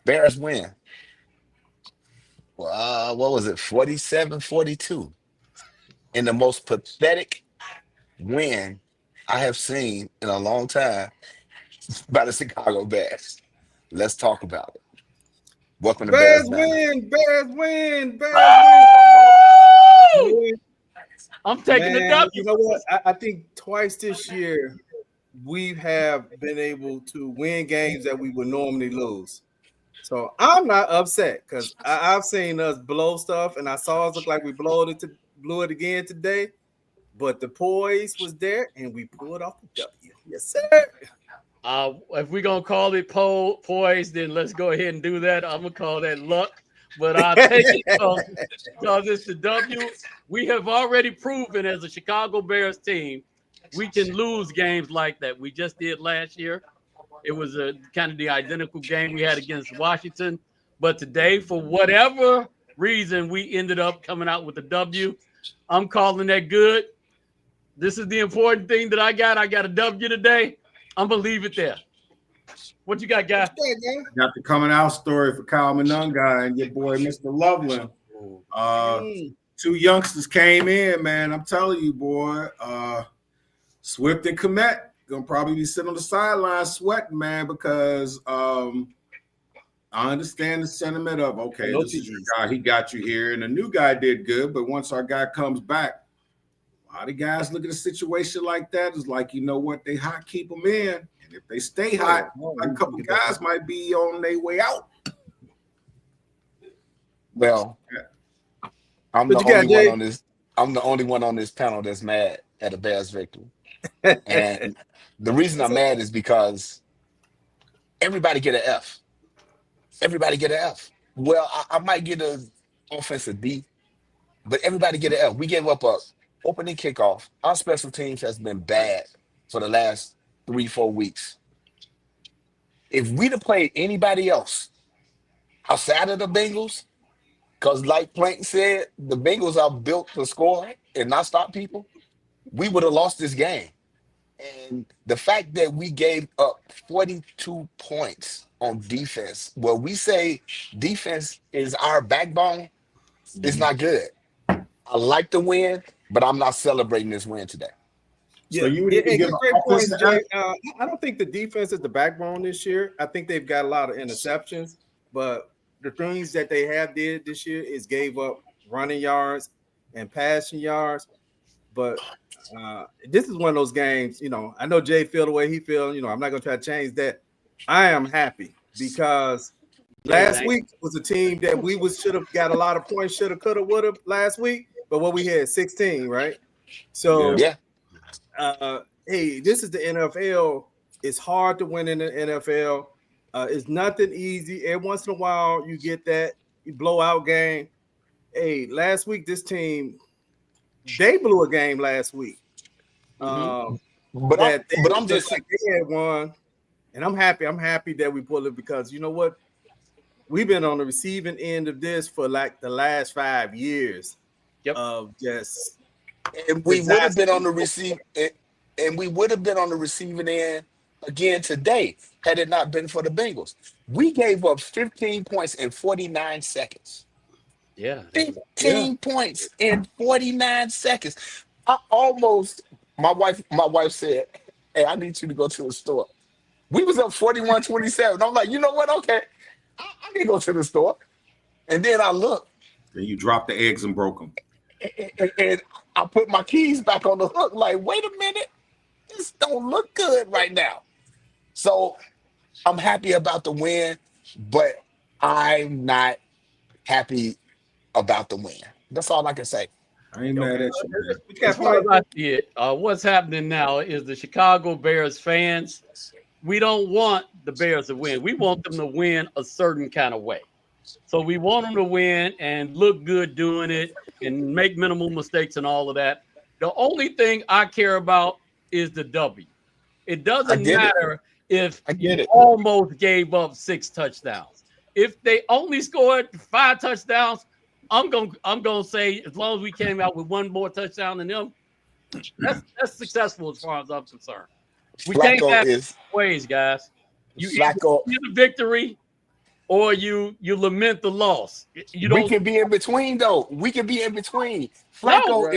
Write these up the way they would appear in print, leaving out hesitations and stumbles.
Bears win. What was it? 47-42, in the most pathetic win I have seen in a long time by the Chicago Bears. Let's talk about it. Welcome to Bears Bears Banter. win, Bears win, Bears win. Woo! Man, I'm taking the man, W. you know what? I think twice this year we have been able to win games that we would normally lose. So I'm not upset because I've seen us blow stuff, and I saw us look like we blew it again today. But the poise was there, and we pulled off the W. Yes, sir. If we're gonna call it poise, then let's go ahead and do that. I'm gonna call that luck, but I'll take it because it's the W. We have already proven as a Chicago Bears team we can lose games like that. We just did last year. It was a kind of the identical game we had against Washington, but today, for whatever reason, we ended up coming out with a W. I'm calling that good. This is the important thing that I got. I got a W today. I'm gonna leave it there. What you got, guy? Got the coming out story for Kyle Monunga and your boy, Mr. Loveland. Two youngsters came in, man. I'm telling you, boy. Swift and Komet gonna probably be sitting on the sideline sweating, man, because I understand the sentiment of, okay, this is your guy. He got you here. And the new guy did good, but once our guy comes back, a lot of guys look at a situation like that. It's like, you know what? They hot, keep them in. And if they stay hot, a couple guys might be on their way out. Well, I'm the only one on this. I'm the only one on this panel that's mad at a Bears victory. And the reason I'm mad is because everybody get an F. Everybody get an F. Well, I might get an offensive D, but everybody get an F. We gave up a opening kickoff. Our special teams has been bad for the last 3-4 weeks. If we'd have played anybody else outside of the Bengals, because like Plank said, the Bengals are built to score and not stop people, we would have lost this game. And the fact that we gave up 42 points on defense, well, we say defense is our backbone, it's not good. I like the win, but I'm not celebrating this win today. Yeah, so you would give great points, Jay. I don't think the defense is the backbone this year. I think they've got a lot of interceptions, but the things that they have did this year is gave up running yards and passing yards. But this is one of those games, you know, I know Jay feel the way he feels. You know, I'm not going to try to change that. I am happy because last week was a team that we should have got a lot of points, should have, could have, would have last week. But what we had 16, right? So, yeah. Hey, this is the NFL. It's hard to win in the NFL. It's nothing easy. Every once in a while, you get that blowout game. Hey, last week, this team, they blew a game last week. But I'm just like they had won, and I'm happy. I'm happy that we pulled it because you know what? We've been on the receiving end of this for like the last 5 years. Yep. Of just, and we would have been on the receiving end again today had it not been for the Bengals. We gave up 15 points in 49 seconds. Yeah. 15 points in 49 seconds. My wife said, hey, I need you to go to the store. We was up 41-27. I'm like, you know what? Okay, I can go to the store. And then I look. And you dropped the eggs and broke them. And I put my keys back on the hook. Like, wait a minute. This don't look good right now. So I'm happy about the win, but I'm not happy about the win. That's all I can say. I ain't mad at you. What's happening now is the Chicago Bears fans, we don't want the Bears to win. We want them to win a certain kind of way. So we want them to win and look good doing it and make minimal mistakes and all of that. The only thing I care about is the W. It doesn't matter if you almost gave up 6 touchdowns. If they only scored 5 touchdowns, I'm gonna say as long as we came out with 1 more touchdown than them, that's successful as far as I'm concerned. We can't have ways, guys. You either get a victory or you lament the loss. You We don't. can be in between though. We can be in between. No,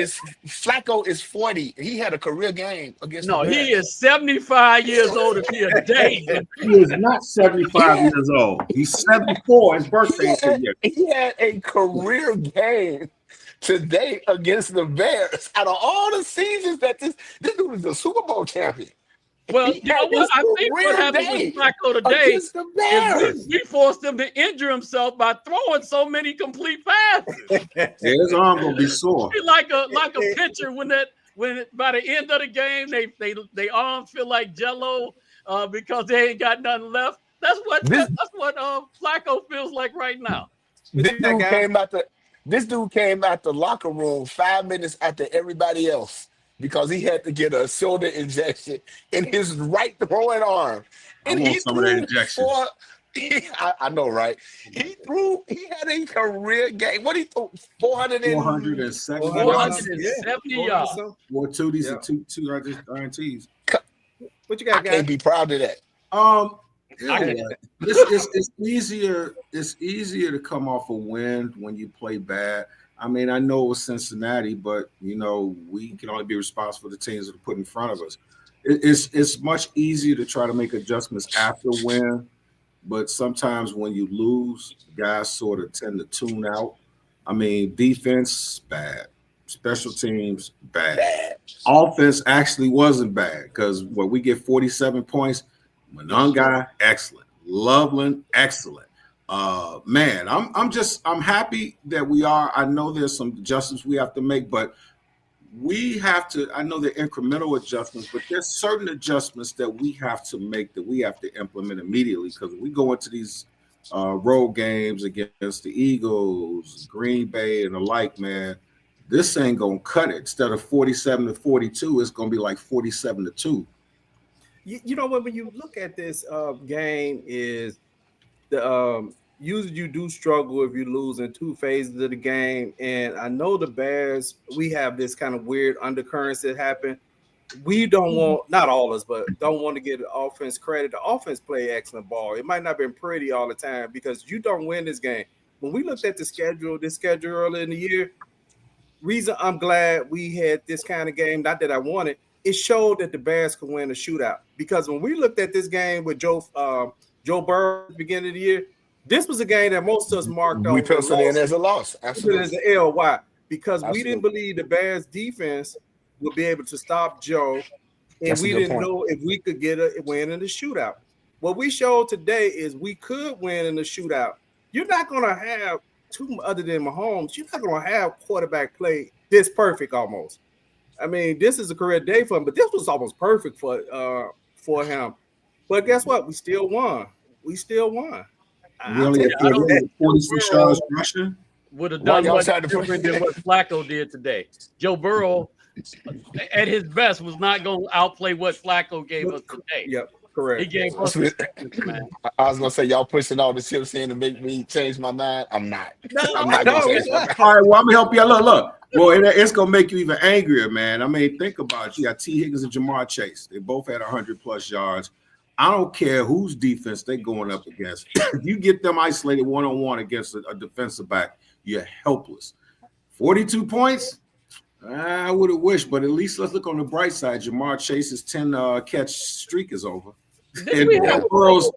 Flacco is 40. He had a career game against the no, he Bears. is 75 years old if he a day. He is not 75 years old. He's 74. His birthday is this year. He had a career game today against the Bears. Out of all the seasons that this dude is the Super Bowl champion. Well, He you know had what? his I think what career happened day with Flacco today against the Bears. is we forced him to injure himself by throwing so many complete passes. Yeah, his arm gonna be sore. He's like a pitcher when by the end of the game they arms feel like jello because they ain't got nothing left. That's what Flacco feels like right now. This dude came out the locker room 5 minutes after everybody else because he had to get a shoulder injection in his right throwing arm. And I want some of that injection. I know, right? He had a career game. What he threw? 470 yards. 4 2s and two INTs. What you got, guys? I can't be proud of that. It's easier. It's easier to come off a win when you play bad. I mean, I know it was Cincinnati, but we can only be responsible for the teams that are put in front of us. It's much easier to try to make adjustments after a win, but sometimes when you lose, guys sort of tend to tune out. I mean, defense bad, special teams bad. Offense actually wasn't bad because when we get 47 points, Mononga excellent, Loveland excellent. Man, I'm happy that we are. I know there's some adjustments we have to make, but we have to. I know they're incremental adjustments, but there's certain adjustments that we have to make, that we have to implement immediately, because we go into these road games against the Eagles, Green Bay, and the like. Man, this ain't gonna cut it. Instead of 47-42, it's gonna be like 47-2. You know what? When you look at this game, is the usually you do struggle if you lose in two phases of the game. And I know the Bears, we have this kind of weird undercurrents that happen. We don't want, not all of us, but don't want to give the offense credit. The offense play excellent ball. It might not have been pretty all the time because you don't win this game. When we looked at this schedule earlier in the year, reason I'm glad we had this kind of game, not that I wanted, it showed that the Bears could win a shootout. Because when we looked at this game with Joe Burrow at the beginning of the year, this was a game that most of us marked on. We penciled in as a loss. Absolutely. As an L. Why? Because we didn't believe the Bears defense would be able to stop Joe, and we didn't know if we could get a win in the shootout. What we showed today is we could win in the shootout. You're not going to have two, other than Mahomes, you're not going to have quarterback play this perfect almost. I mean, this is a career day for him, but this was almost perfect for him. But guess what? We still won. We only had 46 yards rushing. Would have done much different than what Flacco did today. Joe Burrow, at his best, was not going to outplay what Flacco gave us today. Yep, correct. He gave us man. I was going to say, y'all pushing all the chips in to make me change my mind. I'm not. I'm not going to change my mind. All right, well, I'm going to help you. Look. Well, it's going to make you even angrier, man. I mean, think about it. You got T. Higgins and Jamar Chase. They both had 100-plus yards. I don't care whose defense they're going up against. If you get them isolated one-on-one against a defensive back, you're helpless. 42 points? I would have wished, but at least let's look on the bright side. Jamar Chase's 10-catch streak is over. And Burrow's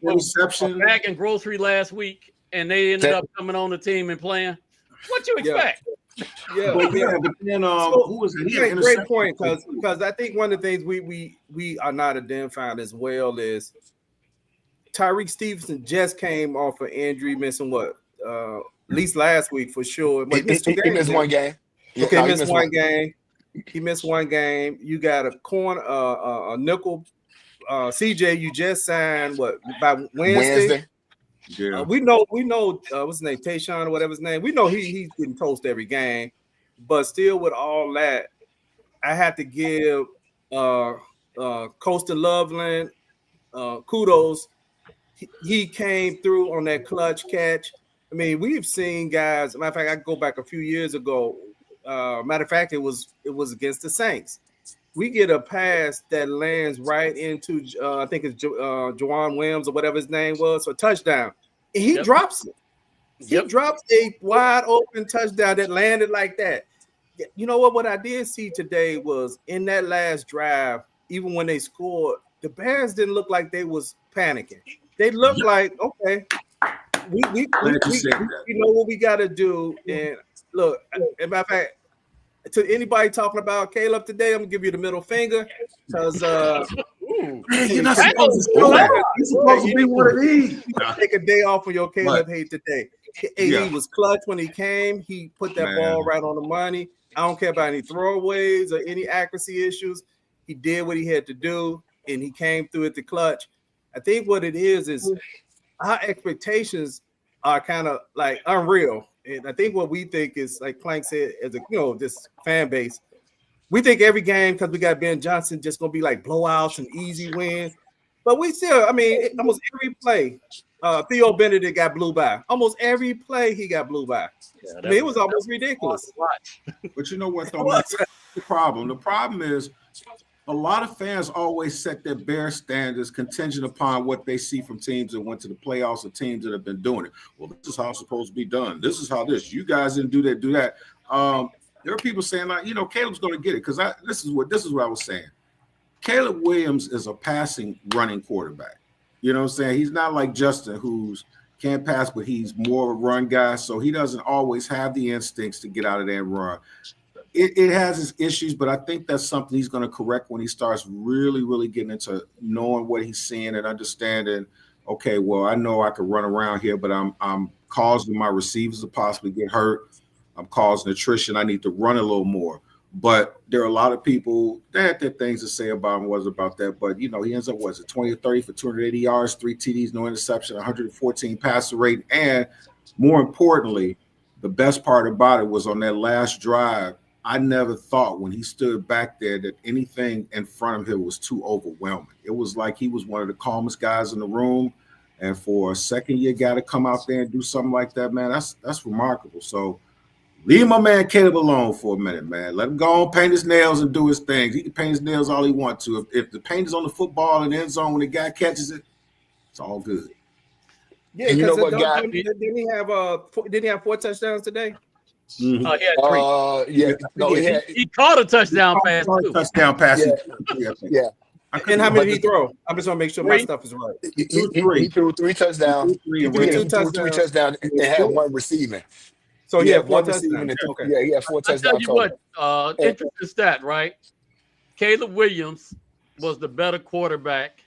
interception. Back in grocery last week, and they ended up coming on the team and playing. What you expect? Yeah, but then who was it? He had a great point, because I think one of the things we are not identifying as well is Tyreek Stevenson just came off an injury, missing at least last week for sure. He missed one game. Okay, he missed one game. He missed one game. You got a corner, a nickel. CJ, you just signed by Wednesday? Yeah, we know what's his name, Tayshaun or whatever his name. We know he's getting toast every game, but still with all that, I had to give Coastal Loveland kudos. He came through on that clutch catch. I mean, we've seen guys. Matter of fact, I go back a few years ago. Matter of fact, it was against the Saints. we get a pass that lands right into I think it's Juwan Williams or whatever his name was, so touchdown. And he drops it. He drops a wide open touchdown that landed like that. You know what? What I did see today was in that last drive, even when they scored, the Bears didn't look like they was panicking. They looked like, okay, we know what we got to do. And look, as a matter of fact, to anybody talking about Caleb today, I'm gonna give you the middle finger because you're not supposed to do that. You're supposed to be one of these. Take a day off of your Caleb hate today. He was clutch when he came. He put that ball right on the money. I don't care about any throwaways or any accuracy issues. He did what he had to do, and he came through at the clutch. I think what it is our expectations are kind of like unreal. And I think what we think is, like Plank said, as a this fan base, we think every game because we got Ben Johnson just gonna be like blowouts and easy wins. But we still, I mean, almost every play, Theo Benedict got blew by. Almost every play he got blew by. Yeah, I mean, it was almost ridiculous. But you know what, though? That's the problem. The problem is a lot of fans always set their Bear standards contingent upon what they see from teams that went to the playoffs or teams that have been doing it. Well, this is how it's supposed to be done. This is how this. You guys didn't do that. There are people saying, like, Caleb's going to get it because this is what I was saying. Caleb Williams is a passing, running quarterback. You know what I'm saying? He's not like Justin, who's can't pass, but he's more of a run guy. So he doesn't always have the instincts to get out of there and run. It has its issues, but I think that's something he's going to correct when he starts really, really getting into knowing what he's seeing and understanding. Okay, well, I know I could run around here, but I'm causing my receivers to possibly get hurt. I'm causing attrition. I need to run a little more. But there are a lot of people that had things to say about him about that. But, he ends up, 20 or 30 for 280 yards, 3 TDs, no interception, 114 passer rate. And more importantly, the best part about it was on that last drive, I never thought when he stood back there that anything in front of him was too overwhelming. It was like he was one of the calmest guys in the room. And for a second-year guy to come out there and do something like that, man, that's remarkable. So leave my man Caleb alone for a minute, man. Let him go on, paint his nails and do his things. He can paint his nails all he wants to. If the paint is on the football in the end zone when the guy catches it, it's all good. Yeah, you know what, guy? Didn't he have 4 touchdowns today? Mm-hmm. He caught a touchdown pass. Touchdown pass. Yeah. And how many did he throw? I just want to make sure my stuff is right. He threw 3 touchdowns. He threw 3 touchdowns and had 1 receiving. So he had 4 touchdowns. Yeah, he had 4 touchdowns. I'll tell you what, interesting stat, right? Caleb Williams was the better quarterback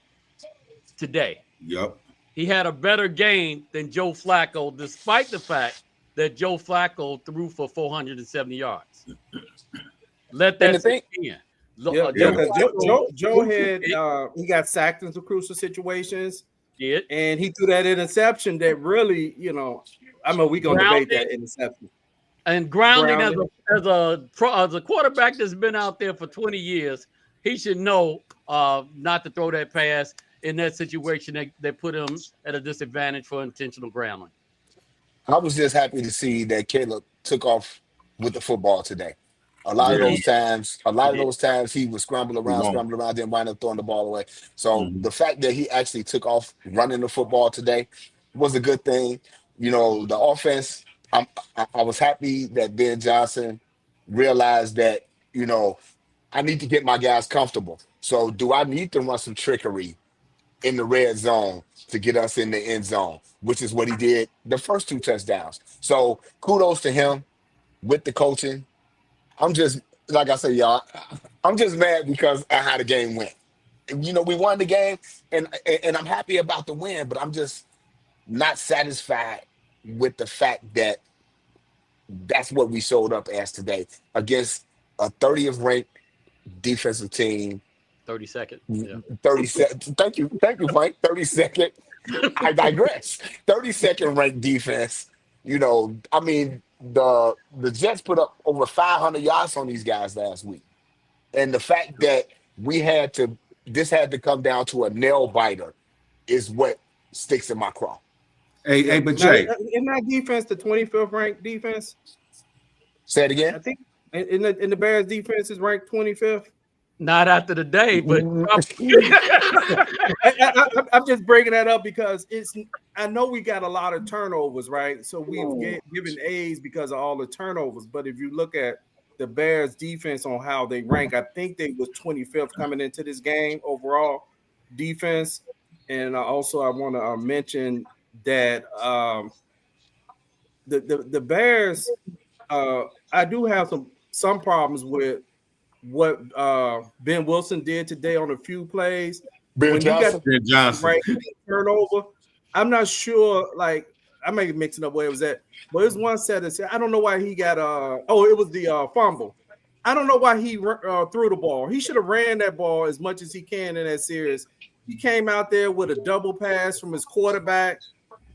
today. Yep. He had a better game than Joe Flacco, despite the fact that Joe Flacco threw for 470 yards. Let that sink in. Joe had he got sacked in some crucial situations. And he threw that interception that really, we're gonna debate that interception. And grounding as a quarterback that's been out there for 20 years, he should know not to throw that pass in that situation that put him at a disadvantage for intentional grounding. I was just happy to see that Caleb took off with the football today. A lot of those times he was scrambling around, then wind up throwing the ball away. So the fact that he actually took off running the football today was a good thing. The offense, I was happy that Ben Johnson realized that, I need to get my guys comfortable. So do I need to run some trickery in the red zone to get us in the end zone, which is what he did the first 2 touchdowns. So kudos to him with the coaching. I'm just, like I said, y'all, I'm just mad because of how the game went. We won the game, and I'm happy about the win, but I'm just not satisfied with the fact that that's what we showed up as today against a 30th ranked defensive team. 32nd. Yeah. 32nd. Thank you, Frank. 32nd. I digress. 32nd ranked defense. The Jets put up over 500 yards on these guys last week. And the fact that this had to come down to a nail biter is what sticks in my craw. Hey, but Jay. In that defense, the 25th ranked defense? Say it again? I think in the Bears defense is ranked 25th. Not after the day, but I'm just bringing that up because I know we got a lot of turnovers, right? So we've given A's because of all the turnovers. But if you look at the Bears defense on how they rank, I think they was 25th coming into this game overall defense. And also I want to mention that the Bears, I do have some problems with what Ben Wilson did today on a few plays. Ben When Johnson? you got right turnover, I'm not sure. Like I may be mixing up where it was at, but there's one set that said I don't know why he got it was the fumble. I don't know why he threw the ball. He should have ran that ball as much as he can in that series. He came out there with a double pass from his quarterback,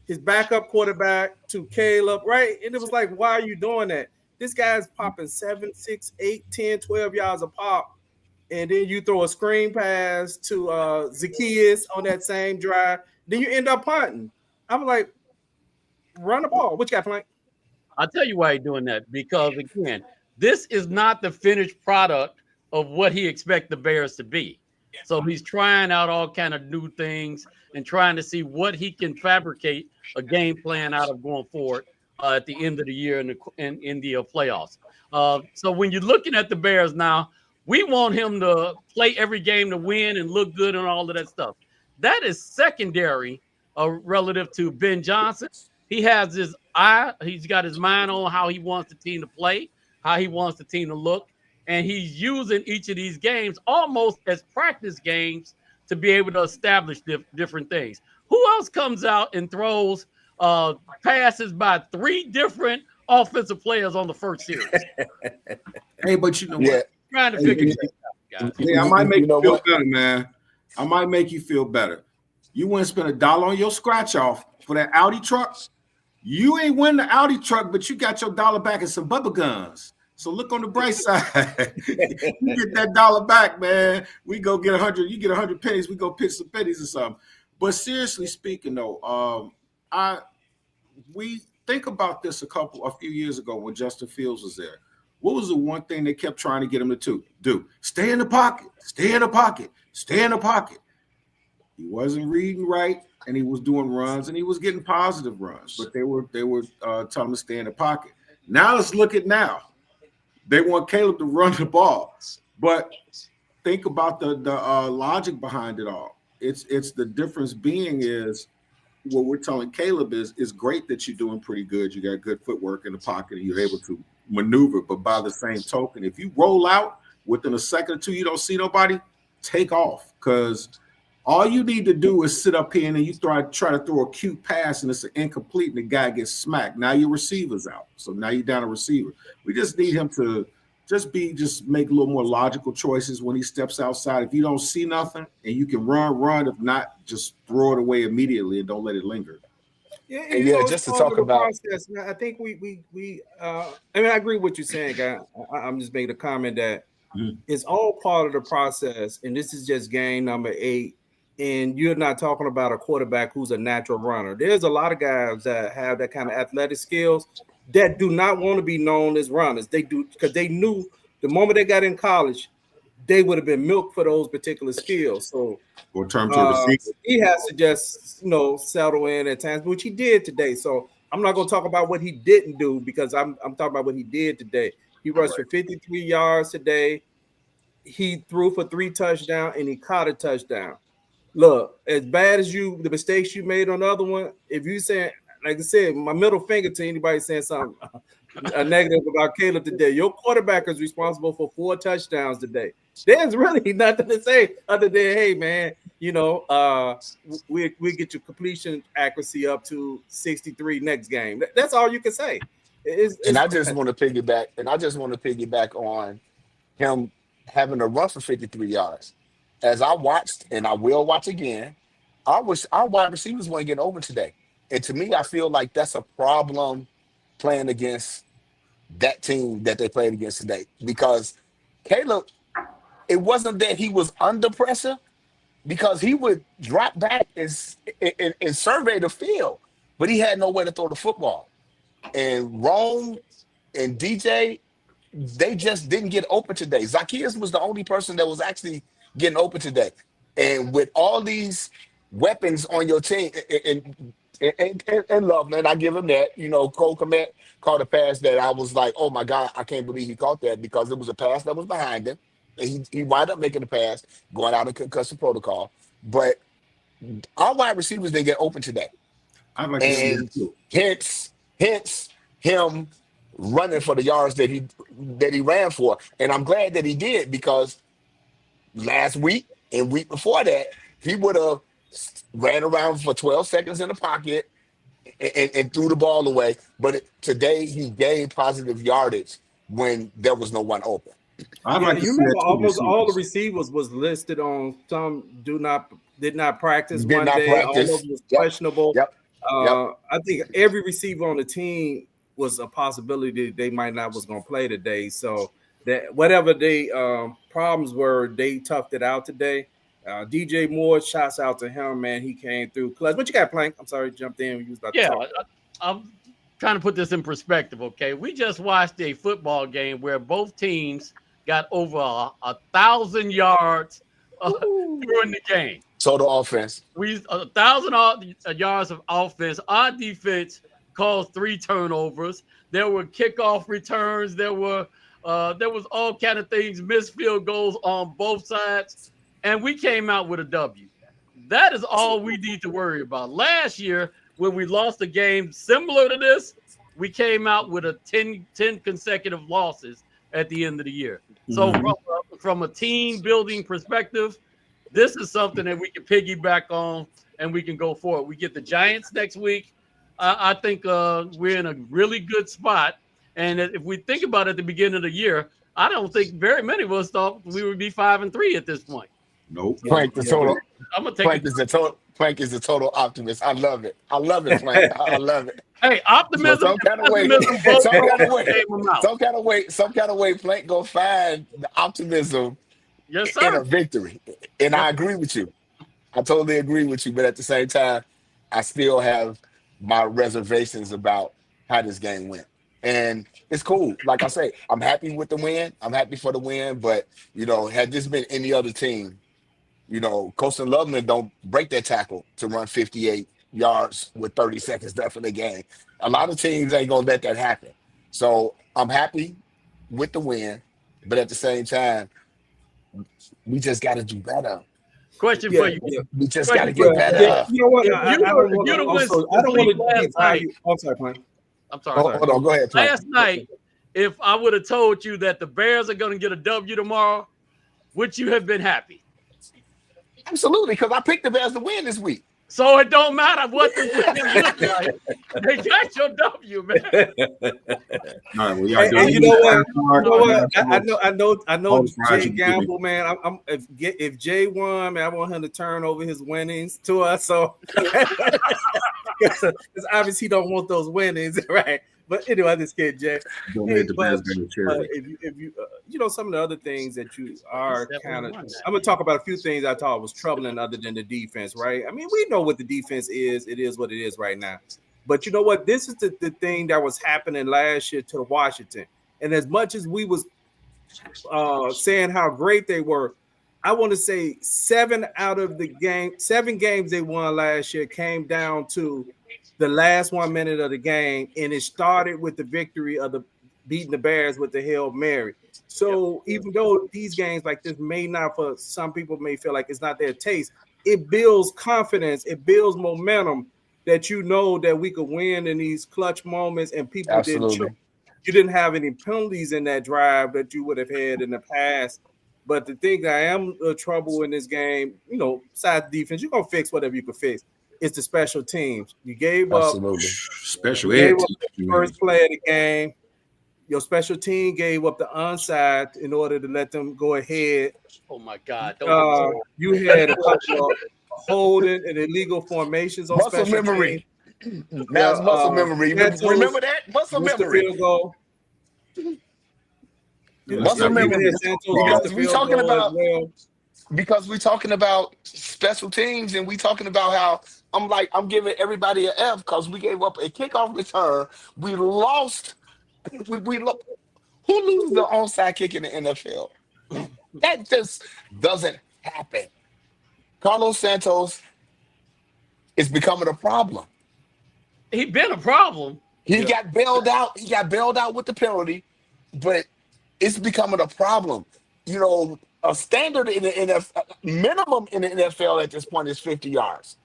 his backup quarterback to Caleb, right? And it was like, why are you doing that? This guy's popping 7, 6, 8, 10, 12 yards a pop. And then you throw a screen pass to Zacchaeus on that same drive. Then you end up punting. I'm like, run the ball. What you got, Frank? I'll tell you why he's doing that. Because, again, this is not the finished product of what he expects the Bears to be. So he's trying out all kind of new things and trying to see what he can fabricate a game plan out of going forward at the end of the year in the playoffs. So when you're looking at the Bears now, we want him to play every game to win and look good and all of that stuff. That is secondary relative to Ben Johnson. He has his eye. He's got his mind on how he wants the team to play, how he wants the team to look. And he's using each of these games almost as practice games to be able to establish different things. Who else comes out and throws passes by 3 different offensive players on the first series? Hey, but you know what? Trying to figure it out, guys. Yeah, I might make you feel better, man. I might make you feel better. You wouldn't spend $1 on your scratch off for that Audi truck. You ain't win the Audi truck, but you got your $1 back and some bubble guns. So look on the bright side. You get that $1 back, man. We go get 100. You get 100 pennies. We go pitch some pennies or something. But seriously speaking, though, we think about this a few years ago when Justin Fields was there. What was the one thing they kept trying to get him to do? Stay in the pocket. Stay in the pocket. Stay in the pocket. He wasn't reading right, and he was doing runs, and he was getting positive runs. But they were telling him to stay in the pocket. Now let's look at now. They want Caleb to run the ball, but think about the logic behind it all. It's the difference being is what we're telling Caleb is great that you're doing pretty good. You got good footwork in the pocket and you're able to maneuver. But by the same token, if you roll out within a second or two, you don't see nobody, take off, because all you need to do is sit up here and then you try to throw a cute pass and it's an incomplete and the guy gets smacked. Now your receiver's out. So now you're down a receiver. We just need him to just make a little more logical choices when he steps outside. If you don't see nothing and you can run. If not, just throw it away immediately and don't let it linger. Yeah, just to talk about process. I think we I mean, I agree with what you're saying, guy. I'm just making a comment that it's all part of the process, and this is just game number 8. And you're not talking about a quarterback who's a natural runner. There's a lot of guys that have that kind of athletic skills that do not want to be known as runners. They do because they knew the moment they got in college, they would have been milked for those particular skills. So or turn to a receiver. He has to just settle in at times, which he did today. So I'm not going to talk about what he didn't do because I'm talking about what he did today. He rushed for 53 yards today. He threw for 3 touchdowns and he caught a touchdown. Look, as bad as the mistakes you made on the other one, if you say, like I said, my middle finger to anybody saying something negative about Caleb today, your quarterback is responsible for 4 touchdowns today. There's really nothing to say other than, hey, man, we get your completion accuracy up to 63 next game. That's all you can say. I just want to piggyback on him having a run for 53 yards. As I watched, and I will watch again, our wide receivers weren't getting open today. And to me, I feel like that's a problem playing against that team that they played against today. Because Caleb, it wasn't that he was under pressure, because he would drop back and survey the field, but he had nowhere to throw the football. And Rome and DJ, they just didn't get open today. Zacchaeus was the only person that was actually getting open today. And with all these weapons on your team, and love, man, I give him that. Cole Kmet caught a pass that I was like, oh my God, I can't believe he caught that, because it was a pass that was behind him. And he wound up making the pass, going out of concussion protocol. But our wide receivers didn't get open today. I'd like to see that too. Hence him running for the yards that he ran for. And I'm glad that he did, because last week and week before that, he would have ran around for 12 seconds in the pocket and threw the ball away. But today he gained positive yardage when there was no one open. I'd like to remember almost all the receivers was listed on some did not practice one day. All of them was questionable. Yep. I think every receiver on the team was a possibility that they might not was going to play today. So that whatever the problems were, they toughed it out today. DJ Moore, shouts out to him, man. He came through clutch. What you got, Plank? I'm sorry, jumped in. You was about to talk. I'm trying to put this in perspective, okay? We just watched a football game where both teams got over 1,000 yards during the game. Total offense. 1,000 yards of offense. Our defense caused 3 turnovers. There were kickoff returns. There was all kind of things, missed field goals on both sides, and we came out with a W. That is all we need to worry about. Last year, when we lost a game similar to this, we came out with 10 consecutive losses at the end of the year. So from a team building perspective, this is something that we can piggyback on and we can go forward. We get the Giants next week. I think we're in a really good spot. And if we think about it at the beginning of the year, I don't think very many of us thought we would be 5-3 at this point. Nope. Plank is total. I'm gonna take Plank is the total. Plank is the total optimist. I love it. Plank. I love it. Hey, optimism. So some kind of way, Plank go find the optimism yes, sir. in a victory. And I agree with you. I totally agree with you. But at the same time, I still have my reservations about how this game went. And it's cool. Like I say, I'm happy with the win. I'm happy for the win. But, had this been any other team, Colston Loveland don't break that tackle to run 58 yards with 30 seconds left in the game. A lot of teams ain't going to let that happen. So I'm happy with the win. But at the same time, we just got to do better. Question for you. We just got to get better. You know what? I don't want to last night. I'm sorry, Plank. I'm sorry. Hold on. Go ahead, Plank. Last night, if I would have told you that the Bears are going to get a W tomorrow, would you have been happy? Absolutely, because I picked the Bears to win this week. So it don't matter what the win looks like. They got your W, man. All right, well, you know what? I know Jay Gamble, man. If Jay won, man, I want him to turn over his winnings to us. So because obviously he don't want those winnings, right? But anyway, I just kidding, Jay. If you some of the other things that you are kind of, I'm gonna talk about a few things I thought was troubling other than the defense, right? I mean, we know what the defense is. It is what it is right now. But you know what? This is the thing that was happening last year to Washington. And as much as we was saying how great they were, I want to say 7 games they won last year came down to the last 1 minute of the game, and it started with the victory of beating the Bears with the Hail Mary. So even though these games like this may not, for some people may feel like it's not their taste, it builds confidence, it builds momentum that that we could win in these clutch moments, and people didn't choke. You didn't have any penalties in that drive that you would have had in the past. But the thing I am trouble in this game, besides defense, you're gonna fix whatever you can fix. It's the special teams. You gave up special the first play of the game. Your special team gave up the onside in order to let them go ahead. Oh my God! You had a couple of holding and illegal formations on muscle special memory. Teams. That's muscle memory. Remember that muscle memory. Field goal. Muscle memory. Because we're talking about special teams, and we talking about how I'm giving everybody an F because we gave up a kickoff return. We lost. Who loses the onside kick in the NFL? That just doesn't happen. Carlos Santos is becoming a problem. He's been a problem. He got bailed out. He got bailed out with the penalty, but it's becoming a problem. You know, a standard in the NFL, minimum in the NFL at this point is 50 yards.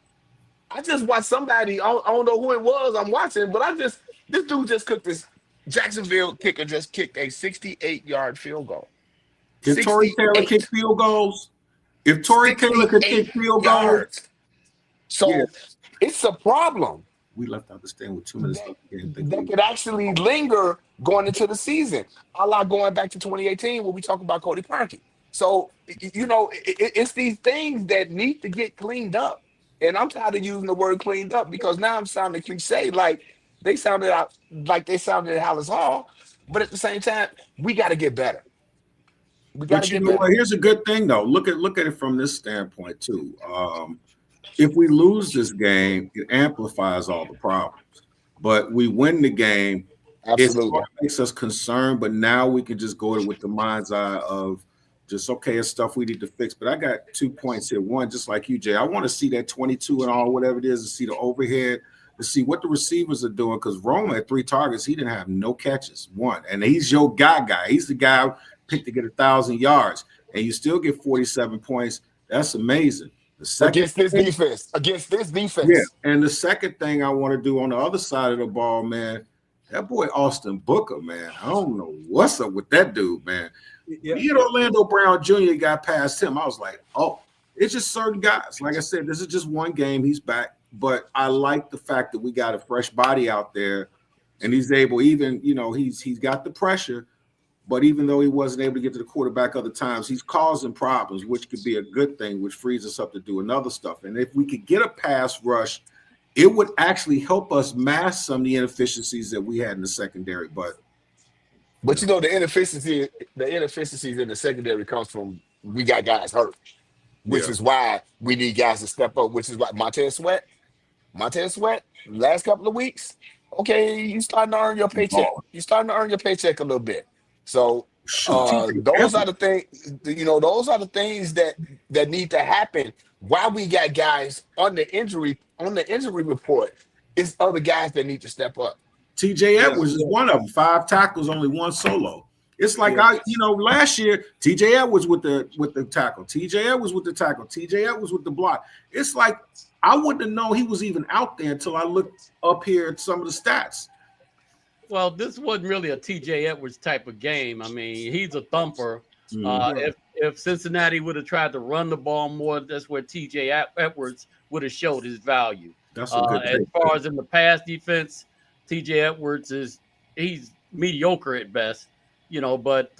I just watched somebody, I don't know who it was I'm watching, but this dude just cooked this. Jacksonville kicker just kicked a 68-yard field goal. Can Torrey Taylor kick field goals? If Torrey Taylor could kick field goals. So it's a problem. We left out the stand with 2 minutes left. That could actually linger going into the season. A la going back to 2018 when we talk about Cody Parkey. So, you know, it's these things that need to get cleaned up. And I'm tired of using the word cleaned up because now I'm sounding cliche like they sounded out like they sounded at Hallis Hall. But at the same time, we got to get better. But you know what? Here's a good thing though. Look at it from this standpoint too. If we lose this game, it amplifies all the problems. But we win the game, absolutely, it makes us concerned. But now we can just go with the mind's eye of just it's stuff we need to fix. But I got 2 points here. One, just like you, Jay, I want to see that 22 and all, whatever it is, to see the overhead, to see what the receivers are doing. Because Roma had 3 targets, he didn't have no catches. One, and he's your guy. He's the guy picked to get 1,000 yards, and you still get 47 points. That's amazing. Against this defense. Yeah, and the second thing I want to do on the other side of the ball, man, that boy Austin Booker, man, I don't know what's up with that dude, man. Yeah. Orlando Brown Jr. got past him. I was like, oh, it's just certain guys. Like I said, this is just one game. He's back, but I like the fact that we got a fresh body out there, and he's able, even, you know, he's got the pressure. But even though he wasn't able to get to the quarterback other times, he's causing problems, which could be a good thing, which frees us up to do another stuff. And if we could get a pass rush, it would actually help us mask some of the inefficiencies that we had in the secondary. But you know, the inefficiencies in the secondary comes from we got guys hurt, which is why we need guys to step up, which is why Montez Sweat, last couple of weeks, okay, you starting to earn your paycheck. You're starting to earn your paycheck a little bit. So those are the things, you know, those are the things that need to happen. While we got guys on the injury report, it's other guys that need to step up. TJ Edwards is one of them. 5 tackles, only 1 solo. It's like last year, TJ Edwards with the tackle, TJ Edwards with the tackle, TJ Edwards with the block. It's like I wouldn't have known he was even out there until I looked up here at some of the stats. Well, this wasn't really a TJ Edwards type of game. I mean, he's a thumper. If Cincinnati would have tried to run the ball more, that's where TJ Edwards would have showed his value. That's a good as far as in the pass defense, TJ Edwards he's mediocre at best, you know. But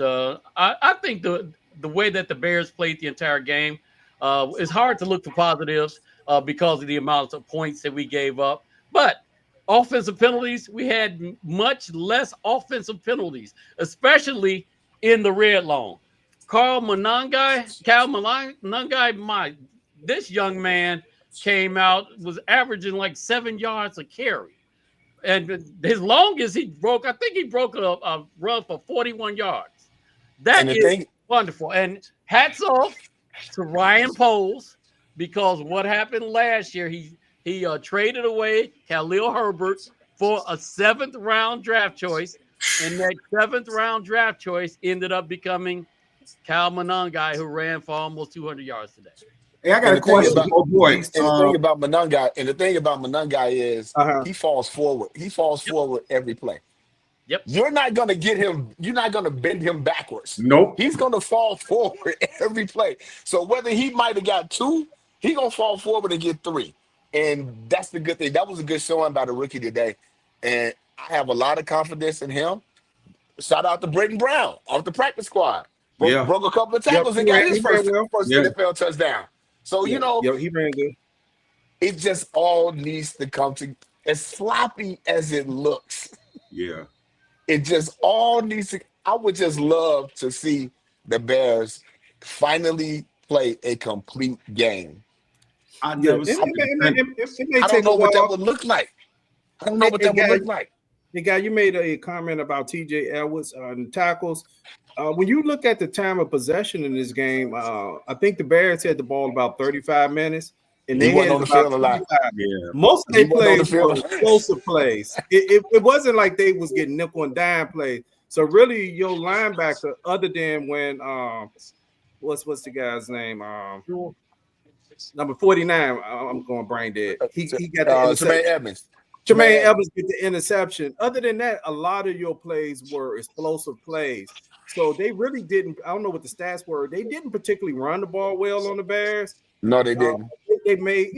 I think the way that the Bears played the entire game, it's hard to look for positives because of the amount of points that we gave up. But offensive penalties, we had much less offensive penalties, especially in the red zone. Cal Monangai, this young man came out, was averaging like 7 yards a carry. And his longest he broke a run for 41 yards. That is wonderful. And hats off to Ryan Poles, because what happened last year, he traded away Khalil Herbert for a 7th round draft choice, and that 7th round draft choice ended up becoming Cal Monangai, who ran for almost 200 yards today. Hey, I got a question. The thing about Monangai is he falls forward. He falls forward every play. Yep. You're not going to get him. You're not going to bend him backwards. Nope. He's going to fall forward every play. So whether he might have got 2, he's going to fall forward and get 3. And that's the good thing. That was a good showing by the rookie today. And I have a lot of confidence in him. Shout out to Britton Brown off the practice squad. Broke a couple of tackles and got his first NFL touchdown. So, you know, he ran good. It just all needs to come to, as sloppy as it looks. Yeah. It just all needs to, I would just love to see the Bears finally play a complete game. I don't know what that would look like. Hey, guy, you made a comment about T.J. Edwards and tackles. When you look at the time of possession in this game, I think the Bears had the ball about 35 minutes, and they had on the about field a lot. Yeah. Most of their plays the were explosive plays. It wasn't like they was getting nickel and dime plays. So really, your linebacker, other than when what's the guy's name? Number 49. I'm going brain dead. He got the interception. Tremaine Evans get the interception. Other than that, a lot of your plays were explosive plays. So they really didn't. I don't know what the stats were. They didn't particularly run the ball well on the Bears. No, they didn't. They made,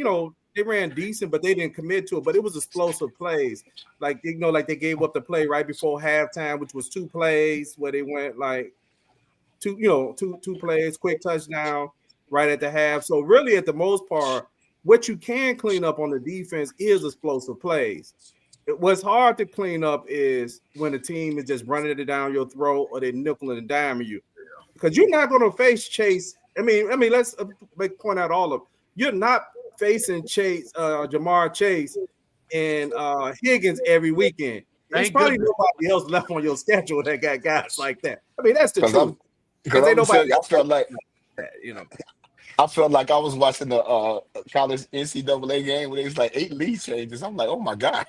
they ran decent, but they didn't commit to it. But it was explosive plays. Like, like they gave up the play right before halftime, which was 2 plays where they went like two plays, quick touchdown right at the half. So really, at the most part, what you can clean up on the defense is explosive plays. What's hard to clean up is when the team is just running it down your throat or they're nickeling and diming you, because you're not going to face Chase. I mean, let's point out all of them. You're not facing Jamar Chase and Higgins every weekend. There's probably nobody else left on your schedule that got guys like that. I mean, that's the truth. I felt like I was watching the college NCAA game where there's like 8 lead changes. I'm like, oh my God.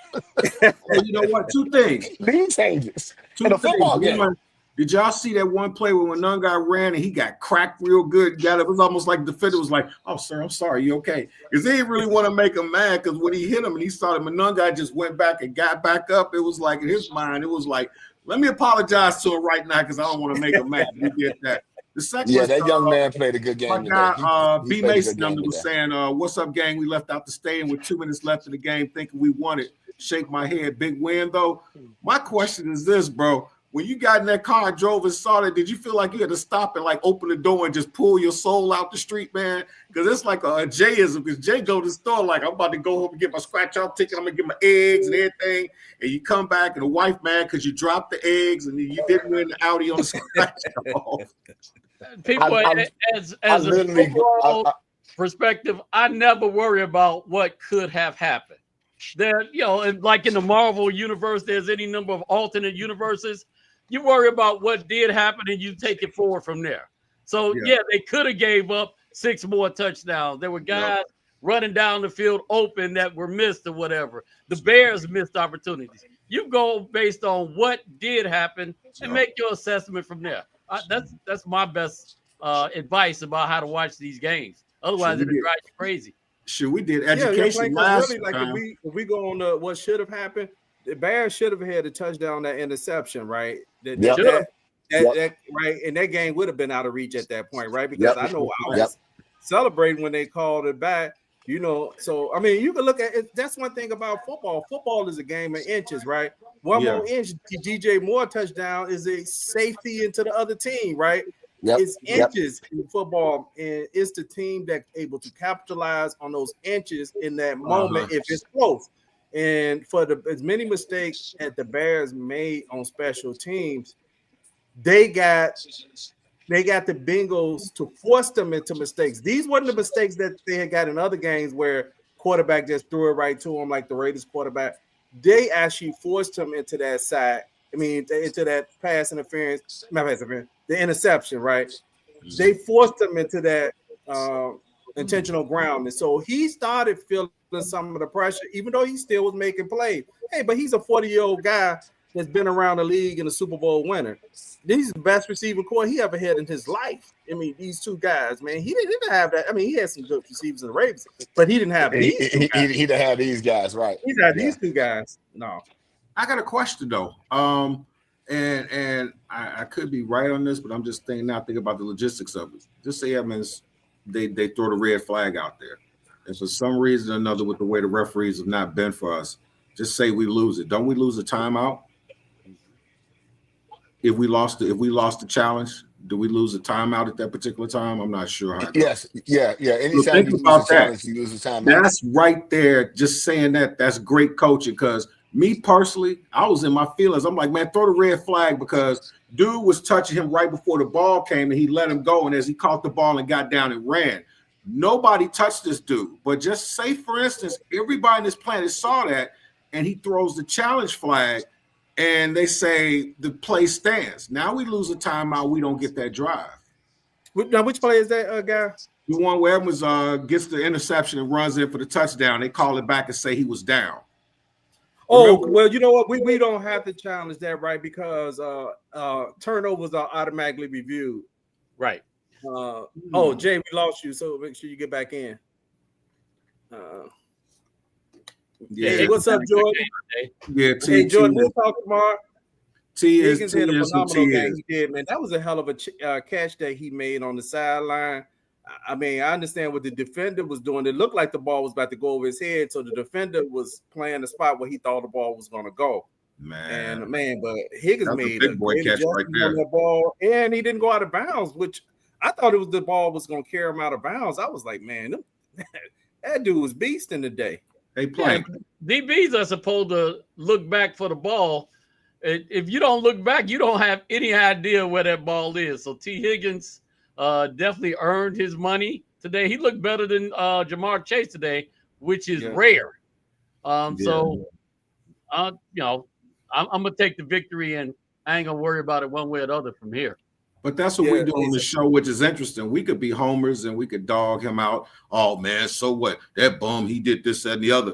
You know what? 2 things. Lead changes. In a football game. Did y'all see that one play where when one guy ran and he got cracked real good? It was almost like the defender was like, "Oh, sir, I'm sorry, you okay?" Because they didn't really want to make him mad, because when he hit him and he saw that Monunga just went back and got back up, it was like in his mind, it was like, let me apologize to him right now because I don't want to make him mad. He did that. The second that young man played a good game. My guy, B. Mason was saying, "What's up, gang? We left out the stadium with 2 minutes left in the game, thinking we won it." Shake my head. Big win, though. My question is this, bro. When you got in that car and drove and saw that, did you feel like you had to stop and like open the door and just pull your soul out the street, man? Because it's like a Jayism. Because Jay go to the store like, I'm about to go home and get my scratch-off ticket. I'm going to get my eggs and everything. And you come back and the wife mad because you dropped the eggs and you didn't win the Audi on the scratch-off. People, as a football perspective, I never worry about what could have happened. There, like in the Marvel universe, there's any number of alternate universes. You worry about what did happen and you take it forward from there. So, they could have gave up 6 more touchdowns. There were guys running down the field open that were missed or whatever. The Bears missed opportunities. You go based on what did happen and make your assessment from there. That's my best advice about how to watch these games. Otherwise, it'll drive you crazy. Sure, we did education last really, time. If we go on what should have happened, the Bears should have had a touchdown, that interception, right? Right, and that game would have been out of reach at that point, right? Because I know I was celebrating when they called it back, So, I mean, you can look at it. That's one thing about football. Football is a game of inches, right? One more inch, DJ Moore touchdown is a safety into the other team, right? It's inches in football, and it's the team that's able to capitalize on those inches in that moment if it's close. And for as many mistakes that the Bears made on special teams, they got the Bengals to force them into mistakes. These weren't the mistakes that they had got in other games where quarterback just threw it right to them, like the Raiders quarterback. They actually forced him into that side. I mean, into that the interception, right? They forced him into that intentional ground. And so he started feeling some of the pressure, even though he still was making plays. Hey, but he's a 40-year-old guy that's been around the league and a Super Bowl winner. He's the best receiving core he ever had in his life. I mean, these 2 guys, man, he didn't have that. I mean, he had some good receivers in the Ravens, but he didn't have these. He didn't have these guys, right? He had these 2 guys. No. I got a question though. And I could be right on this, but I'm just thinking about the logistics of it. Just say Evans, they throw the red flag out there. And for some reason or another, with the way the referees have not been for us, just say we lose it. Don't we lose a timeout? If we lost the challenge, do we lose a timeout at that particular time? I'm not sure. Yes. Anytime you lose a challenge, you lose a timeout. That's right there. Just saying that's great coaching, because me personally, I was in my feelings. I'm like, man, throw the red flag, because dude was touching him right before the ball came and he let him go. And as he caught the ball and got down and ran, nobody touched this dude. But just say, for instance, everybody in this planet saw that and he throws the challenge flag. and they say the play stands. Now we lose a timeout. We don't get that drive. Now, which play is that, guy? The one where Evans gets the interception and runs in for the touchdown. They call it back and say he was down. Remember? Well, you know what? We don't have to challenge that, right? Because turnovers are automatically reviewed. Right. Jay, we lost you, so make sure you get back in. Hey, what's up, Jordan? Yeah, hey, Jordan, we'll talk tomorrow. Higgins had a phenomenal game he did, man. That was a hell of a catch that he made on the sideline. I mean, I understand what the defender was doing. It looked like the ball was about to go over his head, so the defender was playing the spot where he thought the ball was going to go. But Higgins made a great adjustment on that ball, and he didn't go out of bounds, which I thought it was the ball was going to carry him out of bounds. I was like, man, that dude was beasting today. They play. DBs are supposed to look back for the ball. If you don't look back, you don't have any idea where that ball is. So T. Higgins definitely earned his money today. He looked better than Jamar Chase today, which is rare. So I'm gonna take the victory, and I ain't gonna worry about it one way or the other from here. But that's what we do on the show, which is interesting. We could be homers and we could dog him out. Oh man, so what? That bum, he did this, that, and the other.